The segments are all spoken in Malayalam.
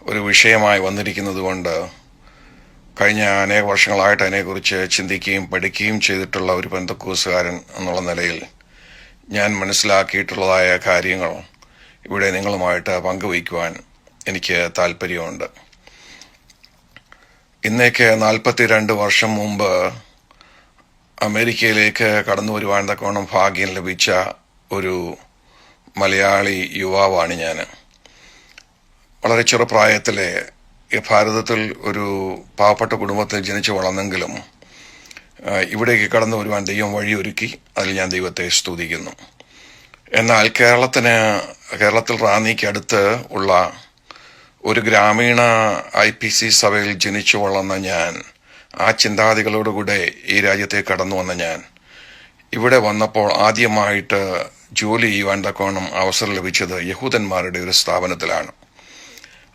ഒരു വിഷയമായി വന്നിരിക്കുന്നത് കൊണ്ട് കഴിഞ്ഞ അനേക വർഷങ്ങളായിട്ട് അതിനെക്കുറിച്ച് ചിന്തിക്കുകയും പഠിക്കുകയും ചെയ്തിട്ടുള്ള ഒരു പെന്തക്കോസ്തുകാരൻ എന്നുള്ള നിലയിൽ ഞാൻ മനസ്സിലാക്കിയിട്ടുള്ളതായ കാര്യങ്ങൾ ഇവിടെ നിങ്ങളുമായിട്ട് പങ്കുവയ്ക്കുവാൻ എനിക്ക് താല്പര്യമുണ്ട്. ഇന്നേക്ക് 42 വർഷം മുമ്പ് അമേരിക്കയിലേക്ക് കടന്നു വരുവാൻ തക്കവണ്ണം ഭാഗ്യം ലഭിച്ച ഒരു മലയാളി യുവാവാണ് ഞാൻ. വളരെ ചെറുപ്രായത്തിലെ ഭാരതത്തിൽ ഒരു പാവപ്പെട്ട കുടുംബത്തിൽ ജനിച്ചു വളർന്നെങ്കിലും ഇവിടേക്ക് കടന്നു വരുവാൻ ദൈവം വഴിയൊരുക്കി. അതിൽ ഞാൻ ദൈവത്തെ സ്തുതിക്കുന്നു. എന്നാൽ കേരളത്തിൽ റാന്നിക്ക് അടുത്ത് ഉള്ള ഒരു ഗ്രാമീണ IPC സഭയിൽ ജനിച്ചു വളർന്ന ഞാൻ, ആ ചിന്താഗതികളോടുകൂടെ ഈ രാജ്യത്തെ കടന്നു വന്ന ഞാൻ, ഇവിടെ വന്നപ്പോൾ ആദ്യമായിട്ട് ജോലി ചെയ്യുവാൻ തക്കവണ്ണം അവസരം ലഭിച്ചത് യഹൂദന്മാരുടെ ഒരു സ്ഥാപനത്തിലാണ്.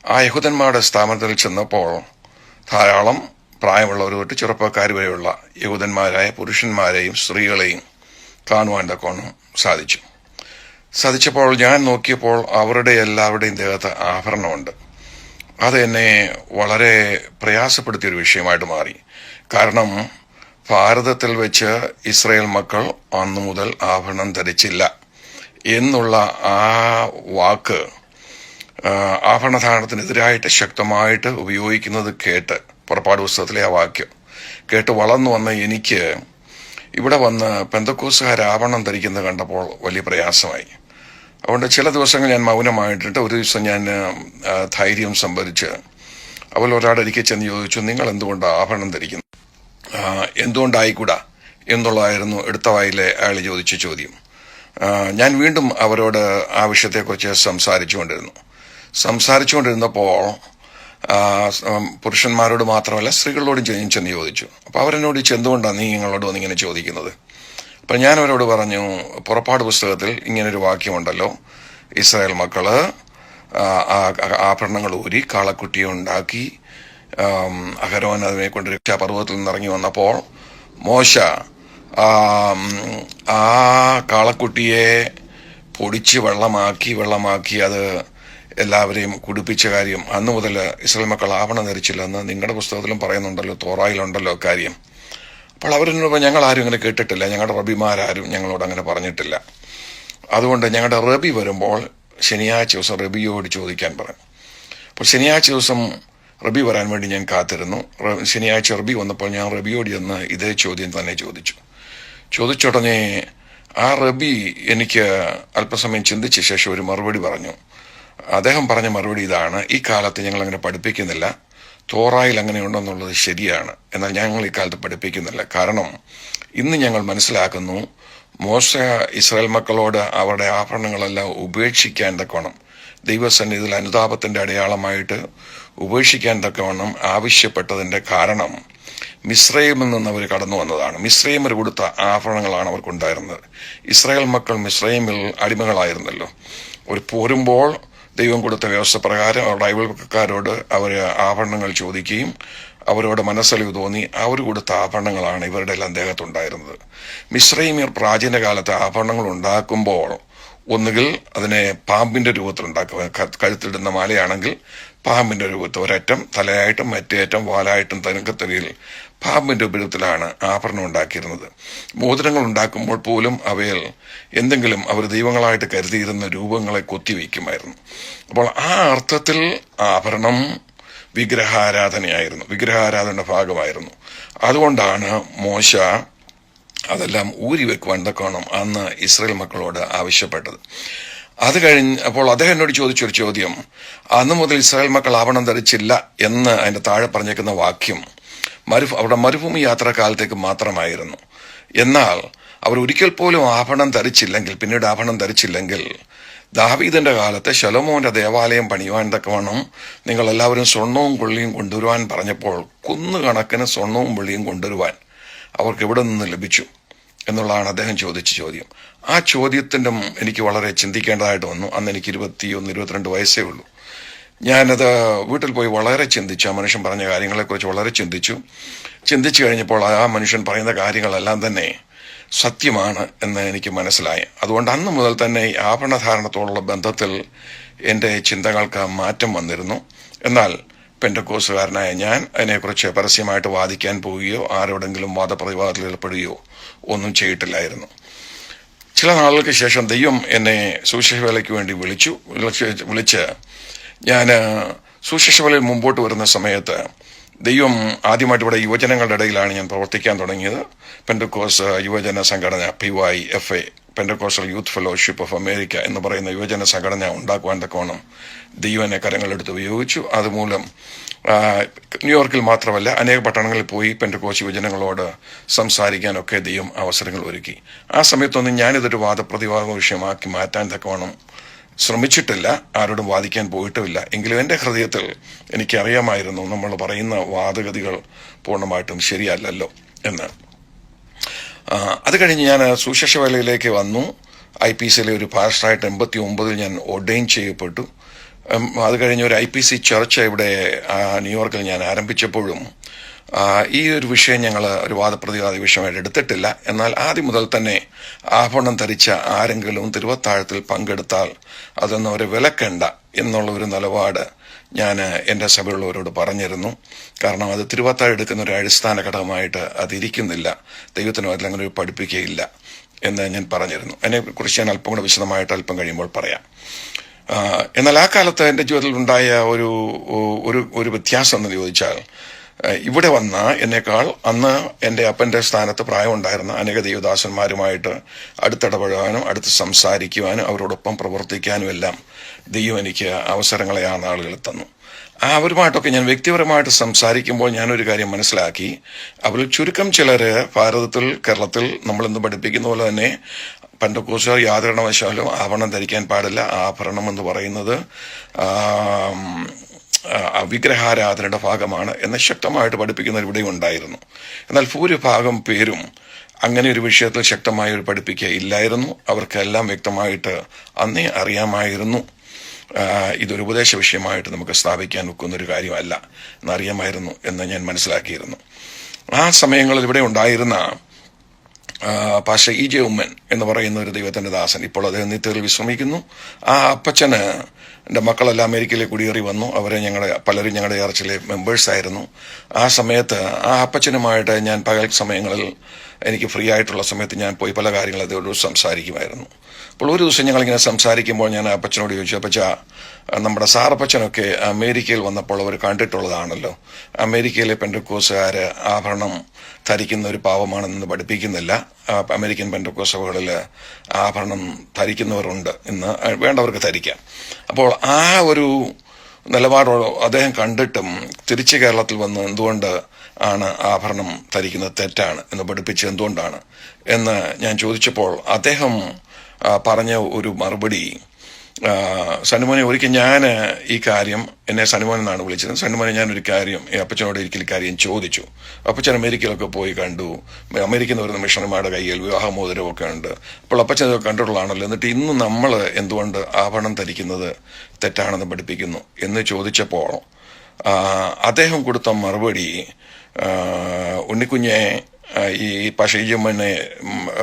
ആ യഹൂദന്മാരുടെ സ്ഥാപനത്തിൽ ചെന്നപ്പോൾ ധാരാളം പ്രായമുള്ളവർ തൊട്ട് ചെറുപ്പക്കാർ വരെയുള്ള യഹൂദന്മാരായ പുരുഷന്മാരെയും സ്ത്രീകളെയും കാണുവാൻ തക്കവണ്ണം സാധിച്ചപ്പോൾ ഞാൻ നോക്കിയപ്പോൾ അവരുടെ എല്ലാവരുടെയും ദേഹത്ത് ആഭരണമുണ്ട്. അത് എന്നെ വളരെ പ്രയാസപ്പെടുത്തിയൊരു വിഷയമായിട്ട് മാറി. കാരണം ഭാരതത്തിൽ വെച്ച് ഇസ്രായേൽ മക്കൾ അന്നു മുതൽ ആഭരണം ധരിച്ചില്ല എന്നുള്ള ആ വാക്ക് ആഭരണധാരണത്തിനെതിരായിട്ട് ശക്തമായിട്ട് ഉപയോഗിക്കുന്നത് കേട്ട്, പുറപ്പാട് പുസ്തകത്തിലെ ആ വാക്യം കേട്ട് വളർന്നു വന്ന എനിക്ക് ഇവിടെ വന്ന് പെന്തക്കോസ്തുകാർ ആഭരണം ധരിക്കുന്നത് കണ്ടപ്പോൾ വലിയ പ്രയാസമായി. അതുകൊണ്ട് ചില ദിവസങ്ങൾ ഞാൻ മൗനമായിട്ടിട്ട് ഒരു ദിവസം ഞാൻ ധൈര്യം സംഭരിച്ച് ഒരാളൊരിക്കൽ ചെന്ന് ചോദിച്ചു, നിങ്ങൾ എന്തുകൊണ്ട് ആഭരണം ധരിക്കുന്നു, എന്തുകൊണ്ടായിക്കൂടാ എന്നുള്ളതായിരുന്നു എടുത്ത വായിലെ അയാൾ ചോദിച്ച ചോദ്യം. ഞാൻ വീണ്ടും അവരോട് ആ വിഷയത്തെക്കുറിച്ച് സംസാരിച്ചുകൊണ്ടിരുന്നപ്പോൾ പുരുഷന്മാരോട് മാത്രമല്ല സ്ത്രീകളോടും ചെന്ന് ചോദിച്ചു. അപ്പോൾ അവരെന്നോട് എന്തുകൊണ്ടാണ് നീ നിങ്ങളോട് വന്നിങ്ങനെ ചോദിക്കുന്നത്? അപ്പം ഞാൻ അവരോട് പറഞ്ഞു, പുറപ്പാട് പുസ്തകത്തിൽ ഇങ്ങനൊരു വാക്യമുണ്ടല്ലോ, ഇസ്രായേൽ മക്കള് ആഭരണങ്ങൾ ഊരി കാളക്കുട്ടിയെ ഉണ്ടാക്കി അഹരോൻ അതിനെ കൊണ്ട് രക്ഷാപർവ്വതത്തിൽ നിന്നിറങ്ങി വന്നപ്പോൾ മോശ ആ കാളക്കുട്ടിയെ പൊടിച്ച് വെള്ളമാക്കി അത് എല്ലാവരെയും കുടിപ്പിച്ച കാര്യം അന്നു മുതൽ ഇസ്രായേൽ മക്കൾ ആഭരണം ധരിച്ചില്ലെന്ന് നിങ്ങളുടെ പുസ്തകത്തിലും പറയുന്നുണ്ടല്ലോ, തോറായിലുണ്ടല്ലോ കാര്യം. അപ്പോൾ അവരെന്നോട് ഞങ്ങൾ ആരും ഇങ്ങനെ കേട്ടിട്ടില്ല, ഞങ്ങളുടെ റബിമാരും ഞങ്ങളോട് അങ്ങനെ പറഞ്ഞിട്ടില്ല. അതുകൊണ്ട് ഞങ്ങളുടെ റബി വരുമ്പോൾ ശനിയാഴ്ച ദിവസം റബിയോട് ചോദിക്കാൻ പറഞ്ഞു. അപ്പോൾ ശനിയാഴ്ച ദിവസം റബി വരാൻ വേണ്ടി ഞാൻ കാത്തിരുന്നു. ശനിയാഴ്ച റബി വന്നപ്പോൾ ഞാൻ റബിയോട് ചെന്ന് ഇതേ ചോദ്യം തന്നെ ചോദിച്ചുടനെ ആ റബി എനിക്ക് അല്പസമയം ചിന്തിച്ച ശേഷം ഒരു മറുപടി പറഞ്ഞു. അദ്ദേഹം പറഞ്ഞ മറുപടി ഇതാണ്: ഈ കാലത്ത് ഞങ്ങൾ അങ്ങനെ പഠിപ്പിക്കുന്നില്ല, തോറായിൽ അങ്ങനെ ഉണ്ടെന്നുള്ളത് ശരിയാണ്, എന്നാൽ ഞങ്ങൾ ഈ കാലത്ത് പഠിപ്പിക്കുന്നില്ല. കാരണം ഇന്ന് ഞങ്ങൾ മനസ്സിലാക്കുന്നു, മോശ ഇസ്രായേൽ മക്കളോട് അവരുടെ ആഭരണങ്ങളെല്ലാം ഉപേക്ഷിക്കാൻ തക്കവണ്ണം ദൈവസന്നിധിയിൽ അനുതാപത്തിന്റെ അടയാളമായിട്ട് ഉപേക്ഷിക്കാൻ തക്കവണ്ണം ആവശ്യപ്പെട്ടതിന്റെ കാരണം മിസ്രൈമിൽ നിന്ന് അവർ കടന്നു വന്നതാണ്. മിസ്രൈമിൽ കൊടുത്ത ആഭരണങ്ങളാണ് അവർക്കുണ്ടായിരുന്നത്. ഇസ്രായേൽ മക്കൾ മിസ്രൈമിൽ അടിമകളായിരുന്നല്ലോ. അവർ പോരുമ്പോൾ ദൈവം കൊടുത്ത വ്യവസ്ഥ പ്രകാരം അവരുടെ അയൽവക്കക്കാരോട് അവർ ആഭരണങ്ങൾ ചോദിക്കുകയും അവരോട് മനസ്സലിവ് തോന്നി അവർ കൊടുത്ത ആഭരണങ്ങളാണ് ഇവരുടെ എല്ലാം ദേഹത്തുണ്ടായിരുന്നത്. മിസ്രൈമ്യർ പ്രാചീന കാലത്ത് ആഭരണങ്ങൾ ഉണ്ടാക്കുമ്പോൾ ഒന്നുകിൽ അതിനെ പാമ്പിന്റെ രൂപത്തിൽ ഉണ്ടാക്കുക, കഴുത്തിടുന്ന മാലയാണെങ്കിൽ പാമ്പിന്റെ രൂപത്തിൽ ഒരറ്റം തലയായിട്ടും മറ്റേ അറ്റം വാലായിട്ടും തനിക്കത്തലയിൽ പാമ്പിന്റെ രൂപത്തിലാണ് ആഭരണം ഉണ്ടാക്കിയിരുന്നത്. മോതിരങ്ങൾ ഉണ്ടാക്കുമ്പോൾ പോലും അവയിൽ എന്തെങ്കിലും അവർ ദൈവങ്ങളായിട്ട് കരുതിയിരുന്ന രൂപങ്ങളെ കൊത്തിവെക്കുമായിരുന്നു. അപ്പോൾ ആ അർത്ഥത്തിൽ ആഭരണം വിഗ്രഹാരാധനയുടെ ഭാഗമായിരുന്നു. അതുകൊണ്ടാണ് മോശ അതെല്ലാം ഊരി വെക്കുവാൻ തക്കവണ്ണം അന്ന് ഇസ്രായേൽ മക്കളോട് ആവശ്യപ്പെട്ടത്. അത് അപ്പോൾ അദ്ദേഹം എന്നോട് ചോദിച്ചൊരു ചോദ്യം, അന്ന് മുതൽ ഇസ്രായേൽ മക്കൾ ആഭരണം ധരിച്ചില്ല എന്ന് അതിന്റെ താഴെ പറഞ്ഞേക്കുന്ന വാക്യം അവിടെ മരുഭൂമി യാത്രാകാലത്തേക്ക് മാത്രമായിരുന്നു. എന്നാൽ അവർ ഒരിക്കൽ പോലും പിന്നീട് ആഭരണം ധരിച്ചില്ലെങ്കിൽ ദാവീദിന്റെ കാലത്ത് ശലോമോന്റെ ദേവാലയം പണിയുവാൻ തക്കവണ്ണം നിങ്ങൾ എല്ലാവരും സ്വർണവും വെള്ളിയും കൊണ്ടുവരുവാൻ പറഞ്ഞപ്പോൾ കുന്നുകണക്കിന് സ്വർണവും വെള്ളിയും കൊണ്ടുവരുവാൻ അവർക്ക് എവിടെ നിന്ന് ലഭിച്ചു എന്നുള്ളതാണ് അദ്ദേഹം ചോദിച്ച ചോദ്യം. ആ ചോദ്യത്തിന്റെ എനിക്ക് വളരെ ചിന്തിക്കേണ്ടതായിട്ട് വന്നു. അന്ന് എനിക്ക് 21-22 വയസ്സേ ഉള്ളൂ. ഞാനത് വീട്ടിൽ പോയി വളരെ ചിന്തിച്ചു. ആ മനുഷ്യൻ പറഞ്ഞ കാര്യങ്ങളെക്കുറിച്ച് വളരെ ചിന്തിച്ചു കഴിഞ്ഞപ്പോൾ ആ മനുഷ്യൻ പറയുന്ന കാര്യങ്ങളെല്ലാം തന്നെ സത്യമാണ് എന്ന് എനിക്ക് മനസ്സിലായി. അതുകൊണ്ട് അന്ന് മുതൽ തന്നെ ഈ ആഭരണധാരണത്തോടുള്ള ബന്ധത്തിൽ എൻ്റെ ചിന്തകൾക്ക് മാറ്റം വന്നിരുന്നു. എന്നാൽ പെന്തക്കോസ്തുകാരനായ ഞാൻ അതിനെക്കുറിച്ച് പരസ്യമായിട്ട് വാദിക്കാൻ പോവുകയോ ആരോടെങ്കിലും വാദപ്രതിവാദത്തിൽ ഏർപ്പെടുകയോ ഒന്നും ചെയ്തിട്ടില്ലായിരുന്നു. ചില നാളുകൾക്ക് ശേഷം ദൈവം എന്നെ സുവിശേഷവേലയ്ക്ക് വേണ്ടി വിളിച്ച് ഞാൻ സുവിശേഷവേലയിൽ മുമ്പോട്ട് വരുന്ന സമയത്ത് ദൈവം ആദ്യമായിട്ട് ഇവിടെ യുവജനങ്ങളുടെ ഇടയിലാണ് ഞാൻ പ്രവർത്തിക്കാൻ തുടങ്ങിയത്. പെന്തക്കോസ് യുവജന സംഘടന PYFA, Pentecostal youth fellowship of America എന്ന് പറയുന്ന യുവജന സംഘടന ഉണ്ടാക്കുവാൻ തക്കവണ്ണം ദൈവം എന്നെ കരങ്ങളെടുത്ത് ഉപയോഗിച്ചു. അതുമൂലം ന്യൂയോർക്കിൽ മാത്രമല്ല അനേക പട്ടണങ്ങളിൽ പോയി പെന്തക്കോസ് യുവജനങ്ങളോട് സംസാരിക്കാനൊക്കെ ദൈവം അവസരങ്ങൾ ഒരുക്കി. ആ സമയത്തൊന്നും ഞാനിതൊരു വാദപ്രതിവാദ വിഷയമാക്കി മാറ്റാൻ തക്കവണ്ണം ശ്രമിച്ചിട്ടില്ല, ആരോടും വാദിക്കാൻ പോയിട്ടുമില്ല. എങ്കിലും എൻ്റെ ഹൃദയത്തിൽ എനിക്കറിയാമായിരുന്നു നമ്മൾ പറയുന്ന വാദഗതികൾ പൂർണ്ണമായിട്ടും ശരിയല്ലല്ലോ എന്ന്. അത് കഴിഞ്ഞ് ഞാൻ സുവിശേഷവേലയിലേക്ക് വന്നു. IPCയിലെ ഒരു പാസ്റ്ററായിട്ട് 89 ഞാൻ ഓർഡെയിൻ ചെയ്യപ്പെട്ടു. അത് കഴിഞ്ഞ് ഒരു IPC ചർച്ച് ഇവിടെ ന്യൂയോർക്കിൽ ഞാൻ ആരംഭിച്ചപ്പോഴും ഈ ഒരു വിഷയം ഞങ്ങൾ ഒരു വാദപ്രതിവാദ വിഷയമായിട്ട് എടുത്തിട്ടില്ല. എന്നാൽ ആദ്യം മുതൽ തന്നെ ആഭരണം ധരിച്ച ആരെങ്കിലും തിരുവത്താഴത്തിൽ പങ്കെടുത്താൽ അതൊന്നും അവരെ വിലക്കണ്ട എന്നുള്ള ഒരു നിലപാട് ഞാൻ എൻ്റെ സഭയുള്ളവരോട് പറഞ്ഞിരുന്നു. കാരണം അത് തിരുവത്താഴം എടുക്കുന്ന ഒരു അടിസ്ഥാന ഘടകമായിട്ട് അതിരിക്കുന്നില്ല, ദൈവത്തിനും അതിൽ അങ്ങനെ ഒരു പഠിപ്പിക്കുകയില്ല എന്ന് ഞാൻ പറഞ്ഞിരുന്നു. അതിനെക്കുറിച്ച് ഞാൻ അല്പം കൂടെ വിശദമായിട്ട് അല്പം കഴിയുമ്പോൾ പറയാം. എന്നാൽ ആ കാലത്ത് എൻ്റെ ജീവിതത്തിൽ ഉണ്ടായ ഒരു വ്യത്യാസം എന്ന് ചോദിച്ചാൽ, ഇവിടെ വന്ന എന്നേക്കാൾ അന്ന് എൻ്റെ അപ്പൻ്റെ സ്ഥാനത്ത് പ്രായമുണ്ടായിരുന്ന അനേക ദൈവദാസന്മാരുമായിട്ട് അടുത്തിടപഴകാനും അടുത്ത് സംസാരിക്കുവാനും അവരോടൊപ്പം പ്രവർത്തിക്കാനും എല്ലാം ദൈവം എനിക്ക് അവസരങ്ങളെ ആ നാളുകളിൽ തന്നു. അവരുമായിട്ടൊക്കെ ഞാൻ വ്യക്തിപരമായിട്ട് സംസാരിക്കുമ്പോൾ ഞാനൊരു കാര്യം മനസ്സിലാക്കി. അവരിൽ ചുരുക്കം ചിലര് ഭാരതത്തിൽ, കേരളത്തിൽ നമ്മളിന്ന് പഠിപ്പിക്കുന്ന പോലെ തന്നെ പെന്തക്കോസ്തുകാർ യാതൊരു കാരണവശാലും ആഭരണം ധരിക്കാൻ പാടില്ല. ആഭരണം എന്ന് പറയുന്നത് വിഗ്രഹാരാധനയുടെ ഭാഗമാണ് എന്ന് ശക്തമായിട്ട് പഠിപ്പിക്കുന്നവർ ഇവിടെ ഉണ്ടായിരുന്നു. എന്നാൽ ഭൂരിഭാഗം പേരും അങ്ങനെ ഒരു വിഷയത്തിൽ ശക്തമായ ഒരു പഠിപ്പിക്കുക ഇല്ലായിരുന്നു. അവർക്കെല്ലാം വ്യക്തമായിട്ട് അന്നേ അറിയാമായിരുന്നു ഇതൊരു ഉപദേശ വിഷയമായിട്ട് നമുക്ക് സ്ഥാപിക്കാൻ ഒക്കുന്നൊരു കാര്യമല്ല എന്നറിയാമായിരുന്നു എന്ന് ഞാൻ മനസ്സിലാക്കിയിരുന്നു. ആ സമയങ്ങളിൽ ഇവിടെ ഉണ്ടായിരുന്ന പാസ്റ്റർ EJ ഉമ്മൻ എന്ന് പറയുന്ന ഒരു ദൈവത്തിന്റെ ദാസൻ, ഇപ്പോൾ അദ്ദേഹം നിത്യത്തിൽ വിശ്രമിക്കുന്നു. ആ അപ്പച്ചന് എൻ്റെ മക്കളെല്ലാം അമേരിക്കയിലേക്ക് കുടിയേറി വന്നു. പലരും ഞങ്ങളുടെ ചർച്ചിലെ മെമ്പേഴ്സ് ആയിരുന്നു. ആ സമയത്ത് ആ അപ്പച്ചനുമായിട്ട് ഞാൻ പകൽ സമയങ്ങളിൽ എനിക്ക് ഫ്രീ ആയിട്ടുള്ള സമയത്ത് ഞാൻ പോയി പല കാര്യങ്ങളും അതോട് സംസാരിക്കുമായിരുന്നു. അപ്പോൾ ഒരു ദിവസം ഞങ്ങളിങ്ങനെ സംസാരിക്കുമ്പോൾ ഞാൻ അപ്പച്ചനോട് ചോദിച്ചു, അപ്പച്ച, നമ്മുടെ സാറപ്പച്ചനൊക്കെ അമേരിക്കയിൽ വന്നപ്പോൾ അവർ കണ്ടിട്ടുള്ളതാണല്ലോ, അമേരിക്കയിലെ പെന്തക്കോസ്തുകാർ ആഭരണം ധരിക്കുന്ന ഒരു പാവമാണെന്ന് പഠിപ്പിക്കുന്നില്ല. അമേരിക്കൻ പെന്തക്കോസ്ത് സഭകളിൽ ആഭരണം ധരിക്കുന്നവരുണ്ട്, ഇന്ന് വേണ്ടവർക്ക് ധരിക്കാം. അപ്പോൾ ആ ഒരു നിലപാടോട് അദ്ദേഹം കണ്ടിട്ടും തിരിച്ച് കേരളത്തിൽ വന്ന് എന്തുകൊണ്ട് ആണ് ആഭരണം ധരിക്കുന്നത് തെറ്റാണ് എന്ന് പഠിപ്പിച്ച് എന്തുകൊണ്ടാണ് എന്ന് ഞാൻ ചോദിച്ചപ്പോൾ അദ്ദേഹം പറഞ്ഞ ഒരു മറുപടി, സനുമോനെ, ഒരിക്കൽ ഞാൻ ഈ കാര്യം, എന്നെ സനുമോൻ എന്നാണ് വിളിച്ചത്, സനുമോനെ ഞാനൊരു കാര്യം അപ്പച്ചനോട് ഒരിക്കൽ കാര്യം ചോദിച്ചു. അപ്പച്ചൻ അമേരിക്കയിലൊക്കെ പോയി കണ്ടു, അമേരിക്കയിൽ നിന്ന് വരുന്ന മിഷണന്മാരുടെ കയ്യിൽ വിവാഹമോതിരമൊക്കെ ഉണ്ട്. അപ്പോൾ അപ്പച്ചൻ ഇതൊക്കെ കണ്ടിട്ടുള്ളതാണല്ലോ, എന്നിട്ട് ഇന്ന് നമ്മൾ എന്തുകൊണ്ട് ആഭരണം ധരിക്കുന്നത് തെറ്റാണെന്ന് പഠിപ്പിക്കുന്നു എന്ന് ചോദിച്ചപ്പോൾ അദ്ദേഹം കൊടുത്ത മറുപടി, ഉണ്ണിക്കുഞ്ഞെ, ഈ പശീജമ്മനെ